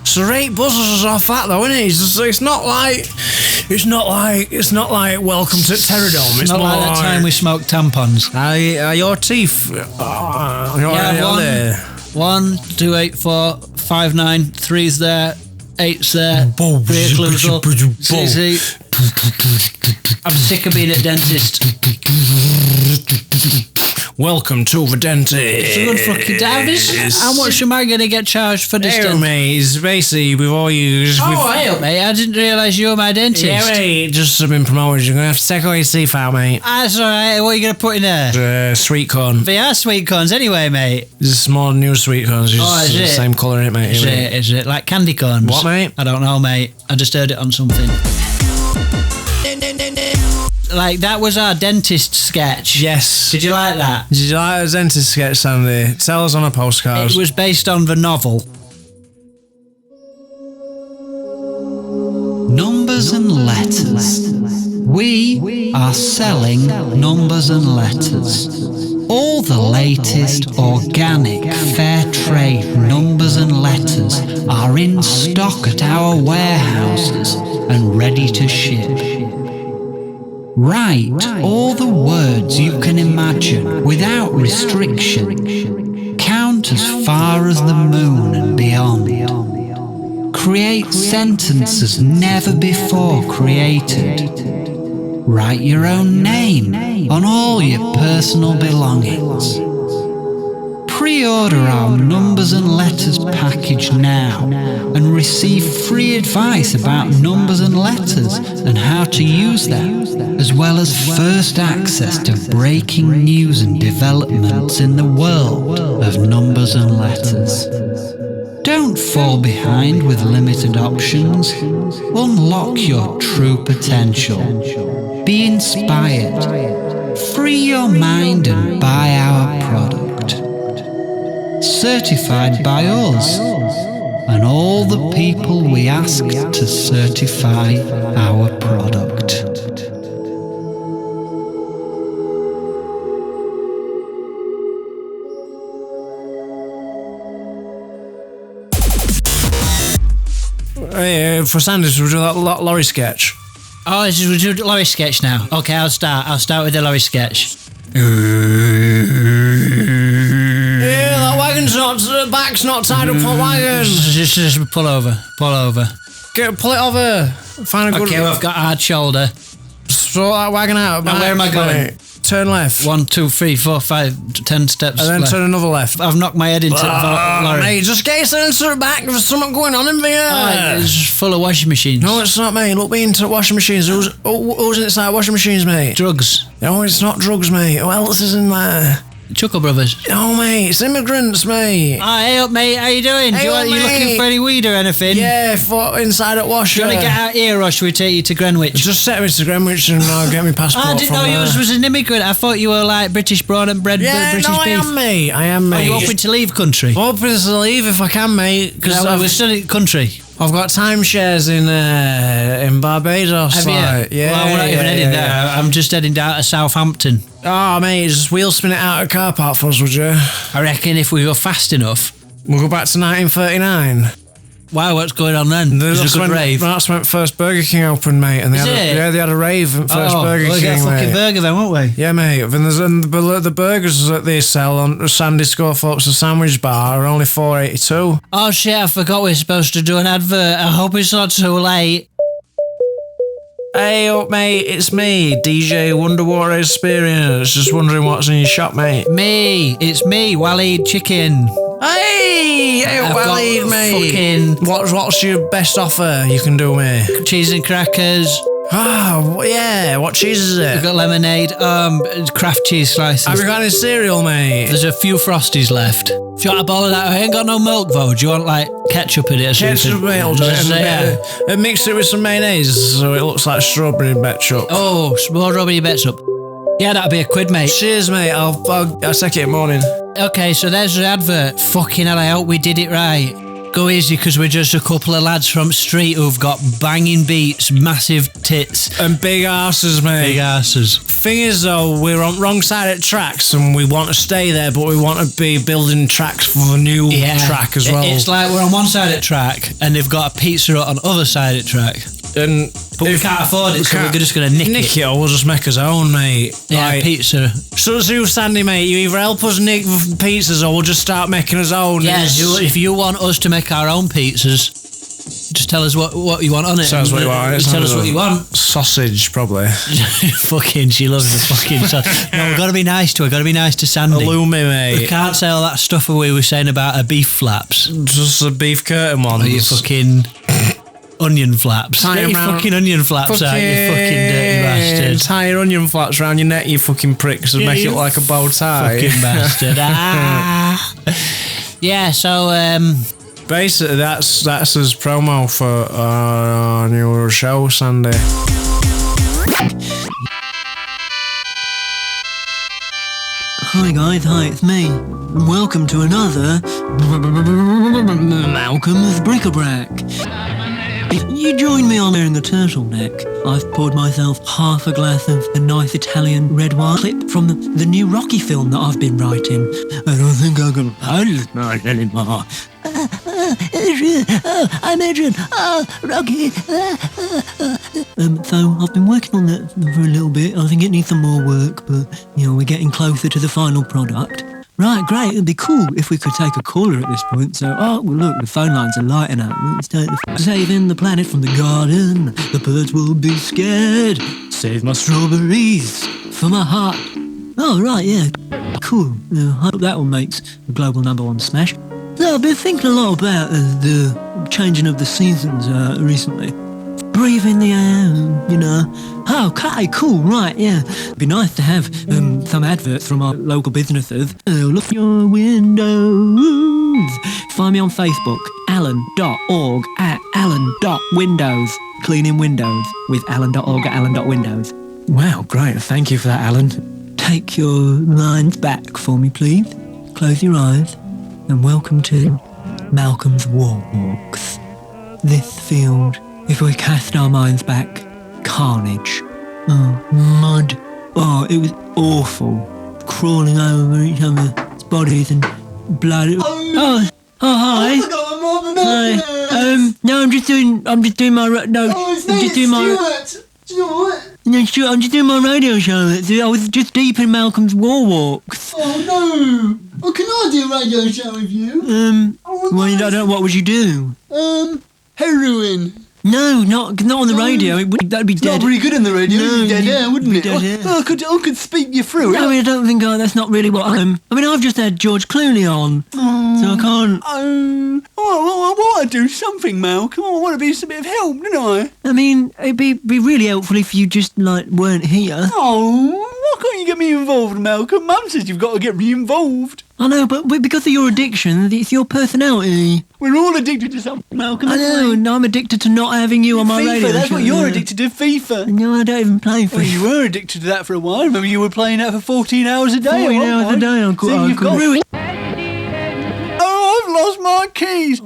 So rate buzzers off that though, isn't it? It's not like
It's not like Welcome to Terradome. It's
not
more
like that time we smoked tampons.
Are your teeth?
Yeah, 1, 2, 8, 4, 5, 9, 3's there, 8's there, 3 clumsel, 6, 8. I'm sick of being a dentist.
Welcome to the dentist.
It's a good fucking dentist. How much am I going to get charged for this?
Hey, mate, it's basically we've all used.
Hey, mate, I didn't realise you were my dentist.
Yeah, mate, just have been promoted. You're going to have to take all your teeth out, mate.
That's alright. What are you going to put in there?
Sweet corn.
They are sweet corns anyway, mate.
This is small new sweet corns. It's
is it?
The same colour in it, mate.
Is it like candy corns?
What, mate?
I don't know, mate. I just heard it on something. Like, that was our dentist sketch.
Yes.
Did you like that?
Did you like the dentist sketch, Sandy? Tell us on a postcard.
It was based on the novel.
Numbers and letters. We are selling numbers and letters. All the latest organic fair trade numbers and letters are in stock at our warehouses and ready to ship. Write all the words you can imagine without restriction. Count as far as the moon and beyond. Create sentences never before created. Write your own name on all your personal belongings. Pre-order our numbers and letters package now and receive free advice about numbers and letters and how to use them, as well as first access to breaking news and developments in the world of numbers and letters. Don't fall behind with limited options. Unlock your true potential. Be inspired. Free your mind and buy our product. Certified by us and all the people we ask to certify our product.
Hey, for Sanders, we'll do that lorry sketch.
Oh, we'll do the lorry sketch now. Okay, I'll start with the lorry sketch.
Yeah, that wagon's not, the back's not tied up for wagons.
Just pull over.
Pull it over. Find a good.
Okay, well, I've got a hard shoulder.
Sort that wagon out.
Now, where am I going?
Turn left.
1, 2, 3, 4, 5, 10 steps.
And then
left.
turn another left.
I've knocked my head into the lorry.
Mate, just get yourself into the back. There's something going on in there.
It's just full of washing machines.
No, it's not, mate. Look me into washing machines. Who's inside washing machines, mate?
Drugs.
No, it's not drugs, mate. Who else is in there?
Chuckle Brothers.
No, mate. It's immigrants, mate.
Hey up, mate. How you doing?
Hey up,
you looking for any weed or anything?
Yeah, inside at Washer.
Do you want to get out here or should we take you to Greenwich?
Just set me to Greenwich and I'll get my passport.
I didn't know you was an immigrant. I thought you were like British born and bred British beef.
I am, mate.
Are you hoping to leave country?
I'm hoping to leave if I can, mate. Because
we're still in country.
I've got timeshares in Barbados.
Have you?
Yeah.
Well, we're not even heading there. I'm just heading down to Southampton.
Oh, mate, just wheel spin it out of a car park for us, would you?
I reckon if we go fast enough.
We'll go back to 1939.
Wow, what's going on then? There's a good rave.
That's when first Burger King opened, mate. And they had a rave at first Burger King,
we'll get a fucking burger then, won't we?
Yeah, mate. And the burgers that they sell on Sandy Scorefolk's Sandwich Bar are only $4.82.
Oh shit, I forgot we're supposed to do an advert. I hope it's not too late.
Hey up, mate, it's me, DJ Wonderwater Experience. Just wondering what's in your shop, mate.
It's me, Waleed Chicken.
Hey Waleed, mate. What's your best offer you can do, mate?
Cheese and crackers.
Oh, yeah. What cheese is it?
We've got lemonade, craft cheese slices.
Have you got any cereal, mate?
There's a few Frosties left. If you want a bowl of that, I ain't got no milk though. Do you want like ketchup in it or something?
Ketchup, mate, I'll do it. And mix it with some mayonnaise so it looks like strawberry ketchup.
Oh, strawberry ketchup. Yeah, that'd be £1, mate.
Cheers, mate. I'll take it in the morning.
Okay, so there's the advert. Fucking hell, I hope we did it right. Go easy, because we're just a couple of lads from street who've got banging beats, massive tits.
And big arses, mate.
Big arses.
Thing is, though, we're on wrong side of tracks and we want to stay there, but we want to be building tracks for the new track as well.
It's like we're on one side of the track and they've got a Pizza Hut on the other side of the track.
But we can't afford it, so we're just going to nick
it, or we'll just make us own, mate.
Yeah, pizza.
So Sandy, mate, you either help us nick pizzas or we'll just start making us own.
Yeah, if you want us to make our own pizzas, just tell us what you want on it.
Tell us what you want.
Tell us what you want.
Sausage, probably.
Fucking, she loves the fucking sausage. No, we've got to be nice to her. Got to be nice to Sandy.
Illumi, mate.
We can't say all that stuff we were saying about her beef flaps.
Just the beef curtain ones.
Or your fucking onion flaps. Get your fucking onion flaps out, you fucking dirty bastard.
Tie your onion flaps around your neck, you fucking pricks, and make it like a bow tie.
Fucking bastard. Yeah, so
basically that's his promo for our new show, Sandy.
Hi guys, it's me, and welcome to another Malcolm's Bric-a-Brac. If you join me on wearing a turtleneck, I've poured myself half a glass of a nice Italian red wine clip from the new Rocky film that I've been writing. I don't think I can handle it anymore. I'm Adrian. Rocky. So I've been working on that for a little bit. I think it needs some more work, but we're getting closer to the final product. Right, great. It'd be cool if we could take a caller at this point. So, look, the phone lines are lighting up. Let's take saving the planet from the garden. The birds will be scared. Save my strawberries for my heart. Oh, right, yeah. Cool. I hope that one makes the global #1 smash. So I've been thinking a lot about the changing of the seasons recently. Breathe in the air, Okay, cool, right, yeah. It'd be nice to have some adverts from our local businesses. Look at your windows. Find me on Facebook, alan.org at alan.windows. Cleaning windows with alan.org at alan.windows. Wow, great, thank you for that, Alan. Take your lines back for me, please. Close your eyes, and welcome to Malcolm's War Walks. This field, if we cast our minds back, carnage. Oh, mud. Oh, it was awful. Crawling over each other's bodies and blood. Oh, hi. Hi. No, I'm just doing my No, sure, I'm just doing my radio show. I was just deep in Malcolm's War Walks.
Oh no! Oh, can I do a radio show with you?
Well, I don't know. What would you do?
Heroin.
No, not on the radio. That'd be dead.
Not very good on the radio.
No,
It'd be dead air, wouldn't it?
Dead air.
I could speak you through it.
I mean, I don't think that's not really what I'm. I mean, I've just had George Clooney on, so I can't.
I want to do something, Malcolm. I want to be a bit of help, don't I?
I mean, it'd be really helpful if you just weren't here.
Oh, why can't you get me involved, Malcolm? Mum says you've got to get me involved.
I know, but because of your addiction, it's your personality.
We're all addicted to something, Malcolm.
I know, and I'm addicted to not having you on my radio.
That's what you're addicted to, FIFA.
No, I don't even play FIFA.
Well, you were addicted to that for a while. Remember, you were playing that for 14 hours a day.
14 hours a day, I could ruin.
Oh, I've lost my keys.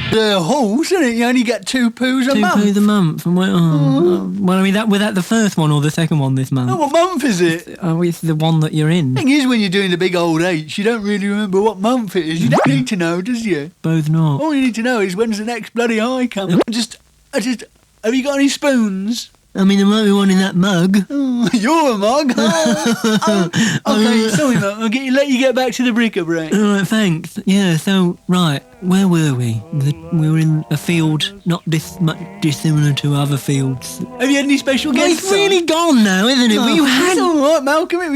The horse, isn't it? You only get 2 poos a month.
2 poos a month. And well, I mean, was that the first one or the second one this month?
Oh, what month is it?
Oh, it's the one that you're in.
The thing is, when you're doing the big old H, you don't really remember what month it is. You don't need to know, does you?
Both not.
All you need to know is when's the next bloody high coming. Have you got any spoons?
I mean, there might be one in that mug.
Oh, you're a mug. Okay, sorry, mate. I'll let you get back to the bric-a-brac.
All right, thanks. Yeah, so, right, where were we? We were in a field not much dissimilar to other fields.
Have you had any special guests?
It's really gone now, isn't it?
It's all right, Malcolm.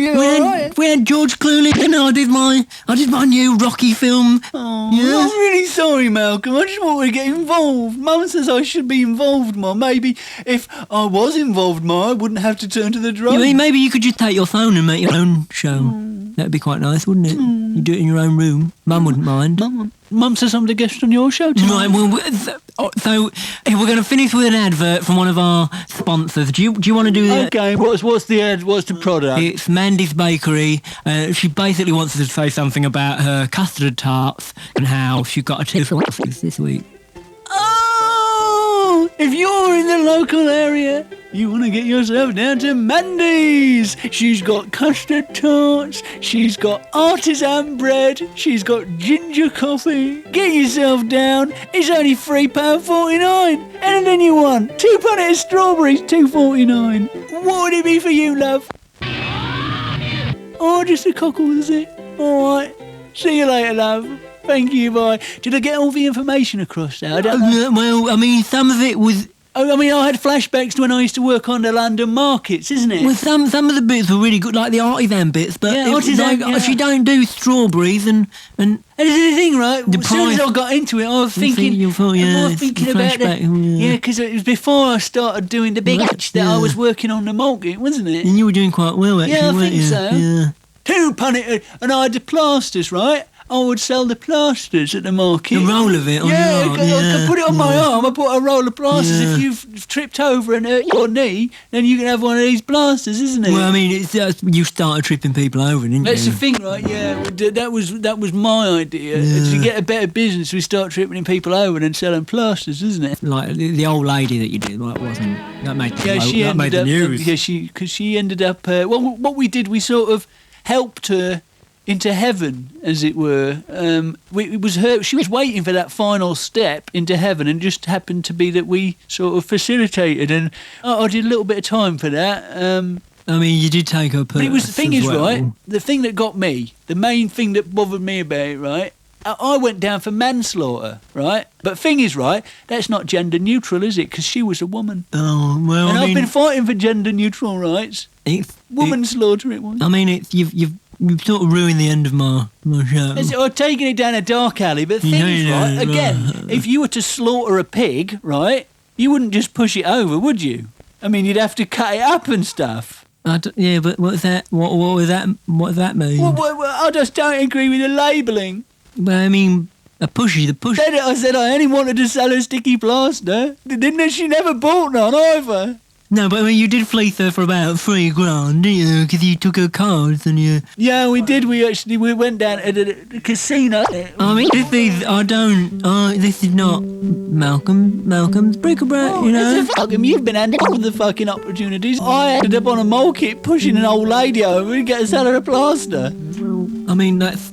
We
had George Clooney, and I did my new Rocky film.
Oh, yeah. I'm really sorry, Malcolm. I just want to get involved. Mum says I should be involved more. Maybe if I was involved more, I wouldn't have to turn to the drugs.
I mean, maybe you could just take your phone and make your own show. That'd be quite nice, wouldn't it? You do it in your own room. Mum wouldn't mind.
Mum says I'm the guest on your show tonight.
Right, well, so we're going to finish with an advert from one of our sponsors. Do you want to do that?
Okay, what's the ad? What's the product?
It's Mandy's Bakery. She basically wants us to say something about her custard tarts and how she got a tip for this week.
Oh, if you're in the local area you want to get yourself down to Mandy's. She's got custard tarts, she's got artisan bread, she's got ginger coffee. Get yourself down. It's only £3.49. Anything you want. 2 packets of strawberries, $2.49. What would it be for you, love? Oh, just a cockle, is it? All right. See you later, love. Thank you, bye. Did I get all the information across there? I don't know.
Well, I mean, some of it was...
I mean, I had flashbacks to when I used to work on the London markets, isn't it?
Well, some of the bits were really good, like the artisan bits, but
Yeah,
if you don't do strawberries and
this is the thing, right?
The
As soon as
price-
I got into it, I was thinking, about
flashback,
yeah, because it was before I started doing the big itch that I was working on the market, wasn't it?
And you were doing quite well, actually,
Yeah, I
weren't
think
you?
so.
Yeah.
2 punnet, and I had the plasters, right? I would sell the plasters at the market.
The roll of it on
yeah,
your arm,
I
yeah,
put it on my
yeah.
arm. I put a roll of plasters.
Yeah.
If you've tripped over and hurt your knee, then you can have one of these plasters, isn't it?
Well, I mean, you started tripping people over, didn't
That's
you?
the thing, right? Yeah, that was my idea. To get a better business, we start tripping people over and selling plasters, isn't it?
Like the old lady that you did, like, wasn't that made the,
Yeah, she
that made
ended
the
up.
news?
Yeah, because she ended up. Well, what we did, we sort of helped her into heaven, as it were. It was her. She was waiting for that final step into heaven, and it just happened to be that we sort of facilitated, and I did a little bit of time for that.
I mean, you did take her.
But it was the thing is, right? The thing that got me, the main thing that bothered me about it, right? I went down for manslaughter, right? But thing is, right? That's not gender neutral, is it? Because she was a woman.
Oh well,
and
I
I've
mean,
been fighting for gender neutral rights. Woman slaughter it was.
I mean, you've sort of ruined the end of my show.
I'm taking it down a dark alley, but the thing is, right, again, if you were to slaughter a pig, right, you wouldn't just push it over, would you? I mean, you'd have to cut it up and stuff.
Yeah, but what's that? What was that? What does that mean?
Well, I just don't agree with the labelling.
But I mean, the push.
I said I only wanted to sell a sticky plaster. Didn't she never bought none either?
No, but I mean, you did fleece her for about $3,000, didn't you? Because you took her cards and you...
Yeah, we did. We went down to the casino.
I mean, this is not Malcolm's bric-a-brac, you know?
You've been handing all the fucking opportunities. I ended up on a market pushing an old lady over and get a sell her a plaster.
I mean, that's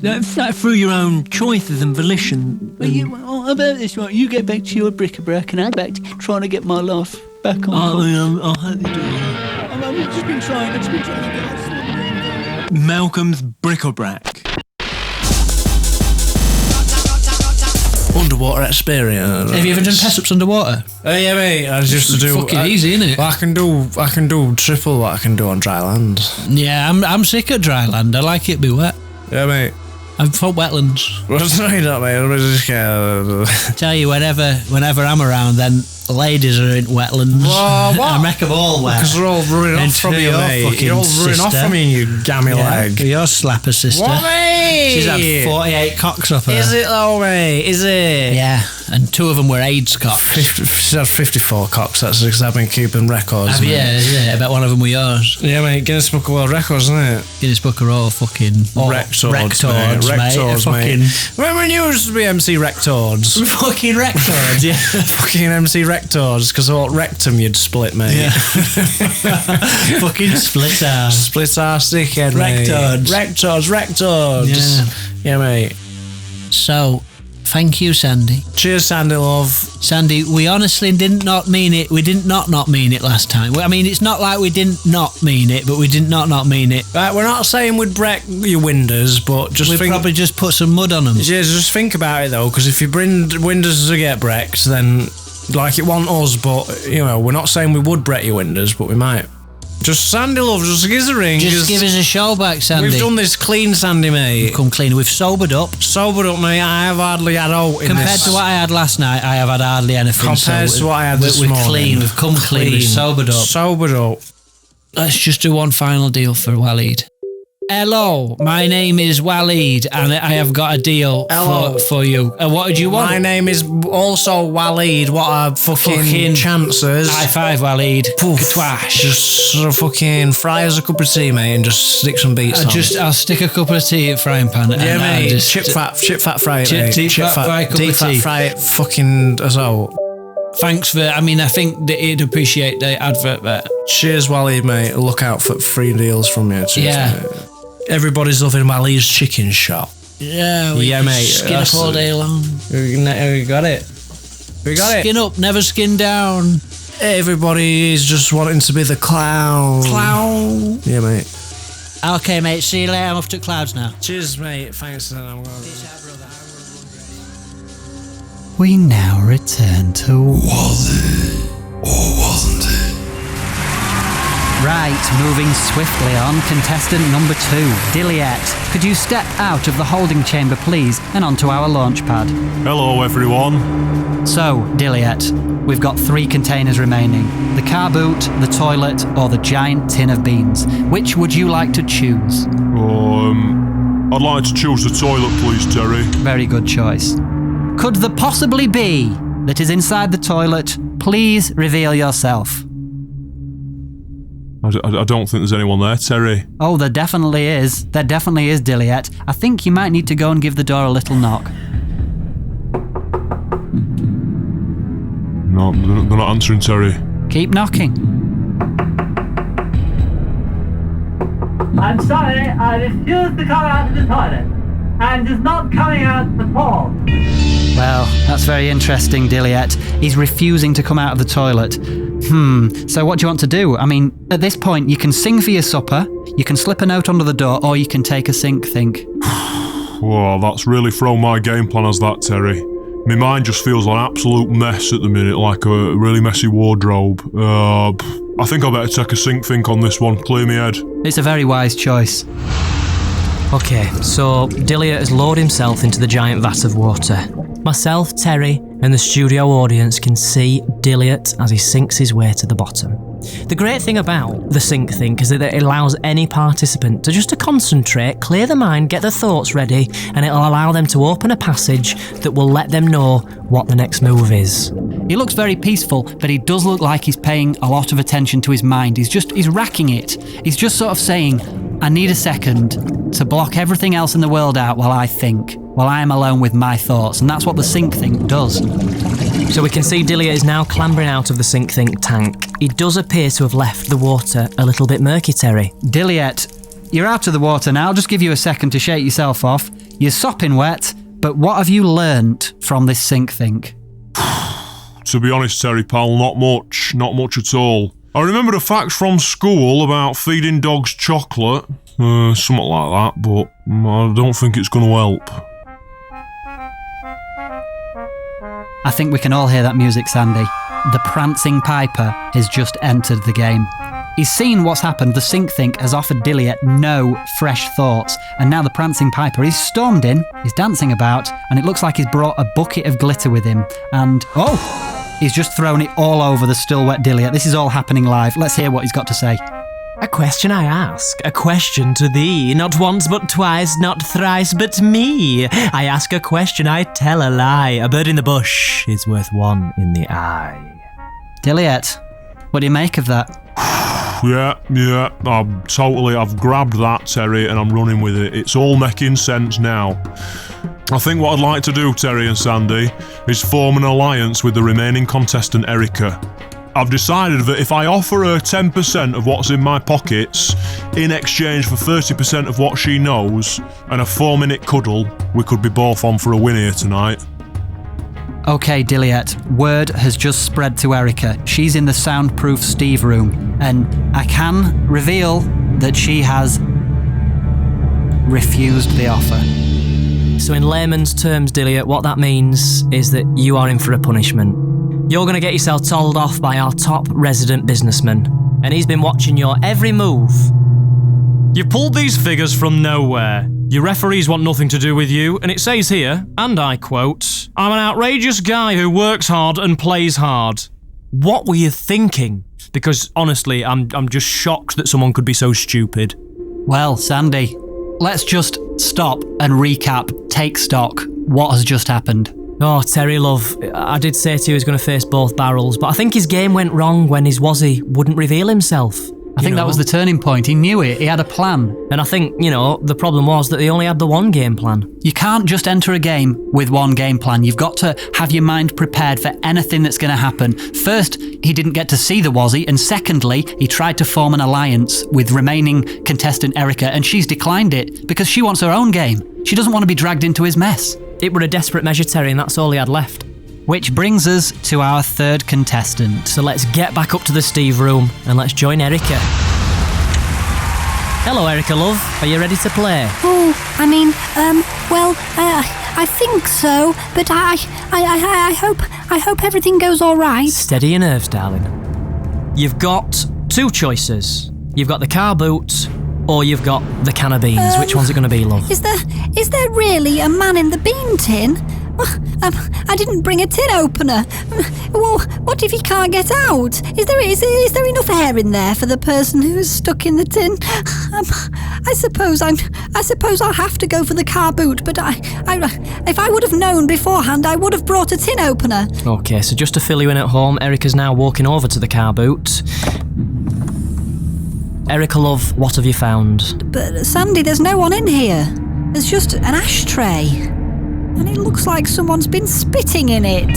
through your own choices and volition.
How about this, right? You get back to your bric-a-brac and I'm back to trying to get my life back on.
I'll hope you do.
I've just been trying to get
Malcolm's bric-a-brac.
Underwater experience.
Have you ever done press-ups underwater?
Yeah, mate. I just to do.
Fucking easy, innit?
I can do triple what I can do on dry land.
Yeah, I'm sick of dry land. I like it be wet.
Yeah, mate.
I'm for wetlands.
Well, no, you're not, mate. I'm just scared.
Tell you, whenever I'm around, then ladies are in wetlands.
Whoa, what?
I make them all wet.
Because they're all running off from you, mate. You're all running off from you gammy leg.
Your slapper sister.
What, mate?
She's had 48 cocks off her.
Is it though, mate? Is it?
Yeah, and 2 of them were AIDS cocks.
She's had 54 cocks, that's because I've been keeping records.
Yeah, I bet one of them were yours.
Yeah, mate, Guinness Book of World Records, isn't it?
Guinness Book of all fucking...
Rectords, mate. Remember when you used to be MC Rectords?
Fucking Rectords, yeah.
Fucking MC Rectords, because what rectum you'd split, mate.
Yeah. Fucking split arse.
Split arse dickhead, mate. Rectords. Yeah, mate.
So, thank you, Sandy.
Cheers, Sandy, love.
Sandy, we honestly did not mean it. We didn't not mean it last time. I mean, it's not like we didn't not mean it, but we did not mean it.
Right, we're not saying we'd break your windows, but just
we'd probably just put some mud on them.
Yeah, just think about it, though, because if you bring windows to get breaks, then, like, it wasn't us, but, you know, we're not saying we would break your windows, but we might. Just Sandy, love, just give us a ring.
Just give us a show back, Sandy.
We've done this clean, Sandy, mate.
We've come clean. We've sobered up.
Mate. I have hardly had out in
Compared
this.
to what I had last night, I have had hardly anything.
Compared to what I had this morning.
We're clean. We've come clean. We've sobered up. Let's just do one final deal for Waleed. Hello, my name is Waleed, and I have got a deal for you. What did you want?
My name is also Waleed. What are fucking chances?
High five, Waleed. Katwash.
Just sort of fucking fry us a cup of tea, mate, and just stick some beats on.
I'll stick a cup of tea at frying pan.
Yeah, mate. Chip fat fry it, mate.
Deep fat fry cup of tea.
Fry it fucking as well.
Thanks for. I think that he'd appreciate the advert there.
Cheers, Waleed, mate. Look out for free deals from you. Cheers,
Yeah.
mate. Everybody's loving Waleed's chicken shop.
Yeah,
mate.
Skin up all day long.
We got it. We got it.
Skin up, never skin down.
Everybody is just wanting to be the clown.
Clown.
Yeah, mate.
Okay, mate. See you later. I'm off to clouds now.
Cheers, mate. Thanks.
We now return to Was
it or wasn't it?
Right, moving swiftly on, contestant number 2, Dilliet. Could you step out of the holding chamber, please, and onto our launch pad?
Hello, everyone.
So, Dilliet, we've got 3 containers remaining. The car boot, the toilet, or the giant tin of beans. Which would you like to choose?
I'd like to choose the toilet, please, Terry.
Very good choice. Could there possibly be that is inside the toilet? Please reveal yourself.
I don't think there's anyone there, Terry.
Oh, there definitely is. There definitely is, Dilliet. I think you might need to go and give the door a little knock.
No, they're not answering, Terry.
Keep knocking.
I'm sorry, I refuse to come out of the toilet. I'm just not coming out at all.
Well, that's very interesting, Dilliet. He's refusing to come out of the toilet. So what do you want to do? At this point, you can sing for your supper, you can slip a note under the door, or you can take a sink think.
Well, that's really thrown my game plan as that, Terry. My mind just feels like an absolute mess at the minute, like a really messy wardrobe. I think I better take a sink think on this one, clear me head.
It's a very wise choice.
Okay, so Dilliet has lowered himself into the giant vat of water. Myself, Terry, and the studio audience can see Dilliet as he sinks his way to the bottom. The great thing about the sink think is that it allows any participant to concentrate, clear their mind, get their thoughts ready, and it'll allow them to open a passage that will let them know what the next move is.
He looks very peaceful, but he does look like he's paying a lot of attention to his mind. He's racking it. He's just sort of saying, I need a second to block everything else in the world out while I think, while I am alone with my thoughts. And that's what the sink think does.
So we can see Dilliet is now clambering out of the sink think tank. He does appear to have left the water a little bit murky, Terry.
Dilliet, you're out of the water now. I'll just give you a second to shake yourself off. You're sopping wet, but what have you learnt from this sink think?
To be honest, Terry, pal, not much at all. I remember the facts from school about feeding dogs chocolate, something like that, but I don't think it's going to help.
I think we can all hear that music, Sandy. The prancing piper has just entered the game. He's seen what's happened. The sink think has offered Dilliet no fresh thoughts, and now the prancing piper, he's stormed in, he's dancing about, and it looks like he's brought a bucket of glitter with him, and he's just thrown it all over the still wet Dilliet. This is all happening live. Let's hear what he's got to say.
A question I ask, a question to thee, not once but twice, not thrice but me. I ask a question, I tell a lie. A bird in the bush is worth one in the eye.
Dilliet, what do you make of that?
Yeah, I've grabbed that, Terry, and I'm running with it. It's all making sense now. I think what I'd like to do, Terry and Sandy, is form an alliance with the remaining contestant, Erica. I've decided that if I offer her 10% of what's in my pockets in exchange for 30% of what she knows and a 4-minute cuddle, we could be both on for a win here tonight.
Okay, Dilliet, word has just spread to Erica. She's in the soundproof Steve room, and I can reveal that she has refused the offer.
So in layman's terms, Dilliet, what that means is that you are in for a punishment. You're going to get yourself told off by our top resident businessman, and he's been watching your every move.
You pulled these figures from nowhere. Your referees want nothing to do with you, and it says here, and I quote, I'm an outrageous guy who works hard and plays hard. What were you thinking? Because honestly, I'm just shocked that someone could be so stupid.
Well, Sandy, let's just stop and recap, take stock. What has just happened?
Oh, Terry, love, I did say to you he was going to face both barrels, but I think his game went wrong when his Wazzy wouldn't reveal himself.
I think that was the turning point. He knew it. He had a plan.
And I think, the problem was that they only had the one game plan.
You can't just enter a game with one game plan. You've got to have your mind prepared for anything that's going to happen. First, he didn't get to see the Wazzy, and secondly, he tried to form an alliance with remaining contestant Erica, and she's declined it because she wants her own game. She doesn't want to be dragged into his mess.
It were a desperate measure, Terry, and that's all he had left.
Which brings us to our third contestant.
So let's get back up to the Steve room and let's join Erica. Hello, Erica, love. Are you ready to play?
Oh, I think so, but I hope everything goes all right.
Steady your nerves, darling. You've got two choices. You've got the car boot, or you've got the can of beans. Which one's it going to be, love?
Is there really a man in the bean tin? I didn't bring a tin opener. Well, what if he can't get out? Is there enough air in there for the person who's stuck in the tin? I suppose I'll have to go for the car boot. But if I would have known beforehand, I would have brought a tin opener.
Okay, so just to fill you in at home, Erica's now walking over to the car boot. Erica, love, what have you found?
But Sandy, there's no one in here. There's just an ashtray. And it looks like someone's been spitting in it.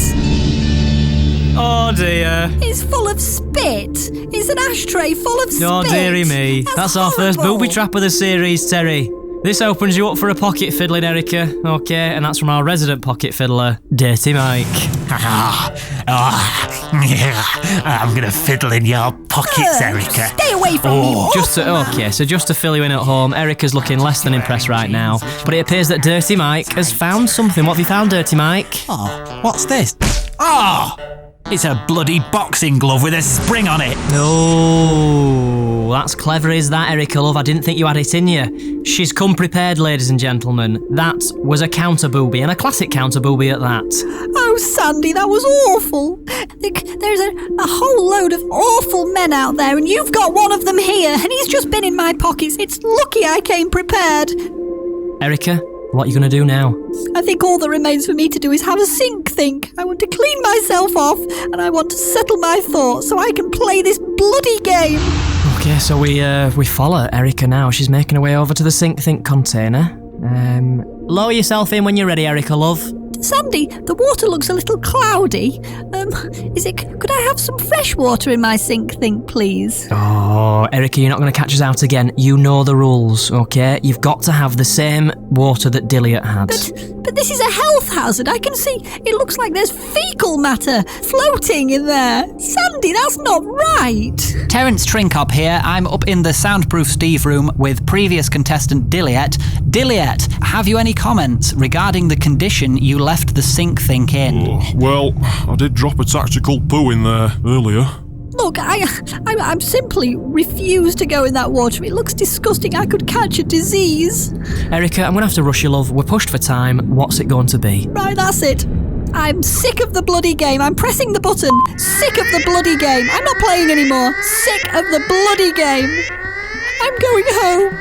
Oh dear.
It's full of spit. It's an ashtray full of spit.
Oh dearie me. That's our first booby trap of the series, Terry. This opens you up for a pocket fiddling, Erica. Okay, and that's from our resident pocket fiddler, Dirty Mike.
I'm gonna fiddle in your pockets, Erica.
Stay away from me.
Just to fill you in at home, Erica's looking less than impressed right now. But it appears that Dirty Mike has found something. What have you found, Dirty Mike?
Oh, what's this? Oh! It's a bloody boxing glove with a spring on it.
No, that's clever, is that, Erica, love? I didn't think you had it in you. She's come prepared, ladies and gentlemen. That was a counter booby, and a classic counter booby at that.
Oh, Sandy, that was awful. There's a whole load of awful men out there, and you've got one of them here, and he's just been in my pockets. It's lucky I came prepared.
Erica, what are you going to do now?
I think all that remains for me to do is have a think. I want to clean myself off, and I want to settle my thoughts so I can play this bloody game.
Okay, so we follow Erica now. She's making her way over to the think container. Lower yourself in when you're ready, Erica, love.
Sandy, the water looks a little cloudy. Could I have some fresh water in my think, please?
Oh, Erica, you're not going to catch us out again. You know the rules, okay? You've got to have the same water that Dilliot had.
But this is a health hazard. I can see it looks like there's fecal matter floating in there. Sandy, that's not right.
Terence Trinkop here. I'm up in the soundproof Steve room with previous contestant Dilliet. Dilliet, have you any comments regarding the condition you left the sink in?
Well, I did drop a tactical poo in there earlier.
Look, I simply refuse to go in that water. It looks disgusting. I could catch a disease.
Erica, I'm going to have to rush you, love. We're pushed for time. What's it going to be?
Right, that's it. I'm sick of the bloody game. I'm pressing the button. Sick of the bloody game. I'm not playing anymore. Sick of the bloody game. I'm going home.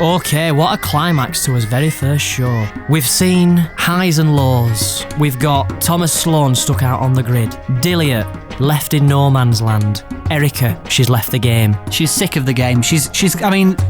Okay, what a climax to his very first show. We've seen highs and lows. We've got Thomas Sloan stuck out on the grid. Dilliot left in no man's land. Erica, she's left the game.
She's sick of the game. She's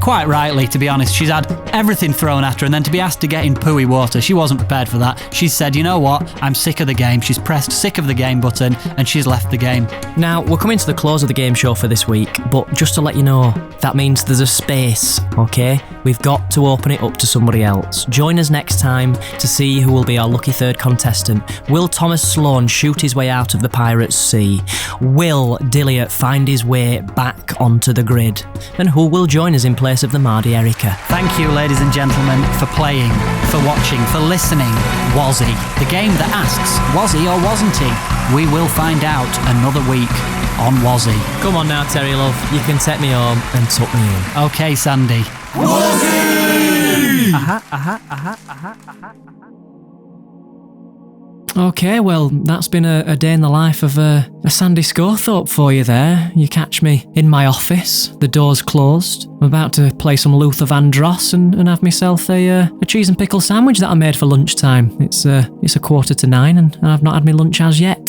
quite rightly, to be honest. She's had everything thrown at her, and then to be asked to get in pooey water, she wasn't prepared for that. She said, you know what, I'm sick of the game. She's pressed sick of the game button, and she's left the game.
Now, we're coming to the close of the game show for this week, but just to let you know, that means there's a space, okay? We've got to open it up to somebody else. Join us next time to see who will be our lucky third contestant. Will Thomas Sloan shoot his way out of the Pirates' Sea? Will Dilliot find his way back onto the grid? And who will join us in place of the Mardy Erica?
Thank you, ladies and gentlemen, for playing, for watching, for listening. Wazzy, the game that asks, was he or wasn't he? We will find out another week on Wazzy.
Come on now, Terry love, you can take me home and tuck me in.
Okay, Sandy.
Wazzy! Okay, well, that's been a day in the life of a Sandy Scorthorpe for you there. You catch me in my office, the door's closed. I'm about to play some Luther Vandross and have myself a cheese and pickle sandwich that I made for lunchtime. It's 9:15 and I've not had my lunch as yet.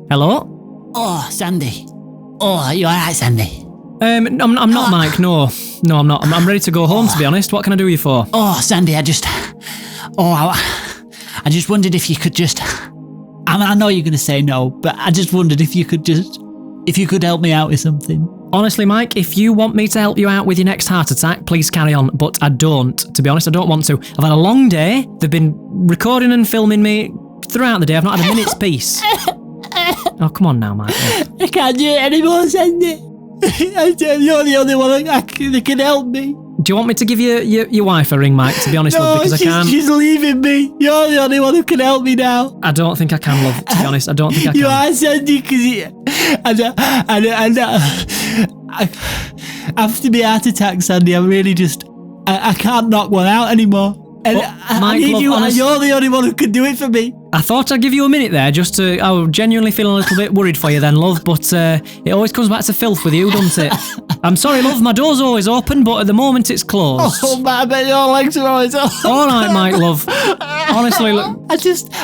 Hello?
Oh, Sandy. Oh, are you alright, Sandy?
I'm not, Mike. No, I'm not. I'm ready to go home, to be honest. What can I do you for?
Oh, Sandy, I just wondered if you could just. I know you're going to say no, but I just wondered if you could help me out with something.
Honestly, Mike, if you want me to help you out with your next heart attack, please carry on. But I don't. To be honest, I don't want to. I've had a long day. They've been recording and filming me throughout the day. I've not had a minute's peace. Oh, come on now, Mike.
I can't do it anymore, Sandy. You're the only one that can help me.
Do you want me to give your wife a ring, Mike, to be honest, love, because I can't...
she's leaving me. You're the only one who can help me now.
I don't think I can, love, to be honest. I don't think I can.
You are, Sandy, because after my heart attack, Sandy, I'm really just... I can't knock one out anymore. And I need
love,
you,
honest,
you're the only one who can do it for me.
I thought I'd give you a minute there just to... I was genuinely feeling a little bit worried for you then, love, but it always comes back to filth with you, doesn't it? I'm sorry, love, my door's always open, but at the moment it's closed.
Oh, man, I bet your legs are always open.
All right, Mike, love. Honestly, look...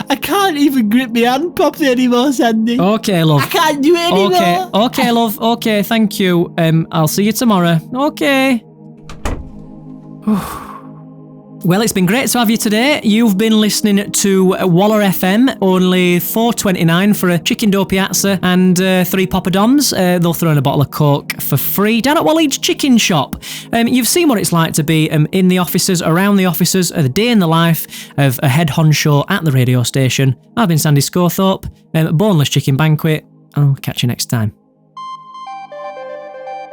I can't even grip my hand properly anymore, Sandy.
Okay, love.
I can't do it anymore.
Okay, love. Okay, thank you. I'll see you tomorrow. Okay. Well, it's been great to have you today. You've been listening to WallerFM, only $4.29 for a chicken dough piazza and 3 poppadoms. They'll throw in a bottle of Coke for free down at Waleed's Chicken Shop. You've seen what it's like to be in the offices, around the offices, the day in the life of a head honcho at the radio station. I've been Sandy Scothorpe. Boneless Chicken Banquet. I'll catch you next time.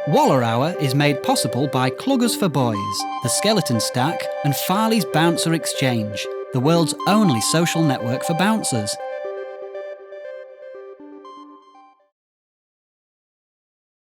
Waller Hour is made possible by Cluggers for Boys, The Skeleton Stack, and Farley's Bouncer Exchange, the world's only social network for bouncers.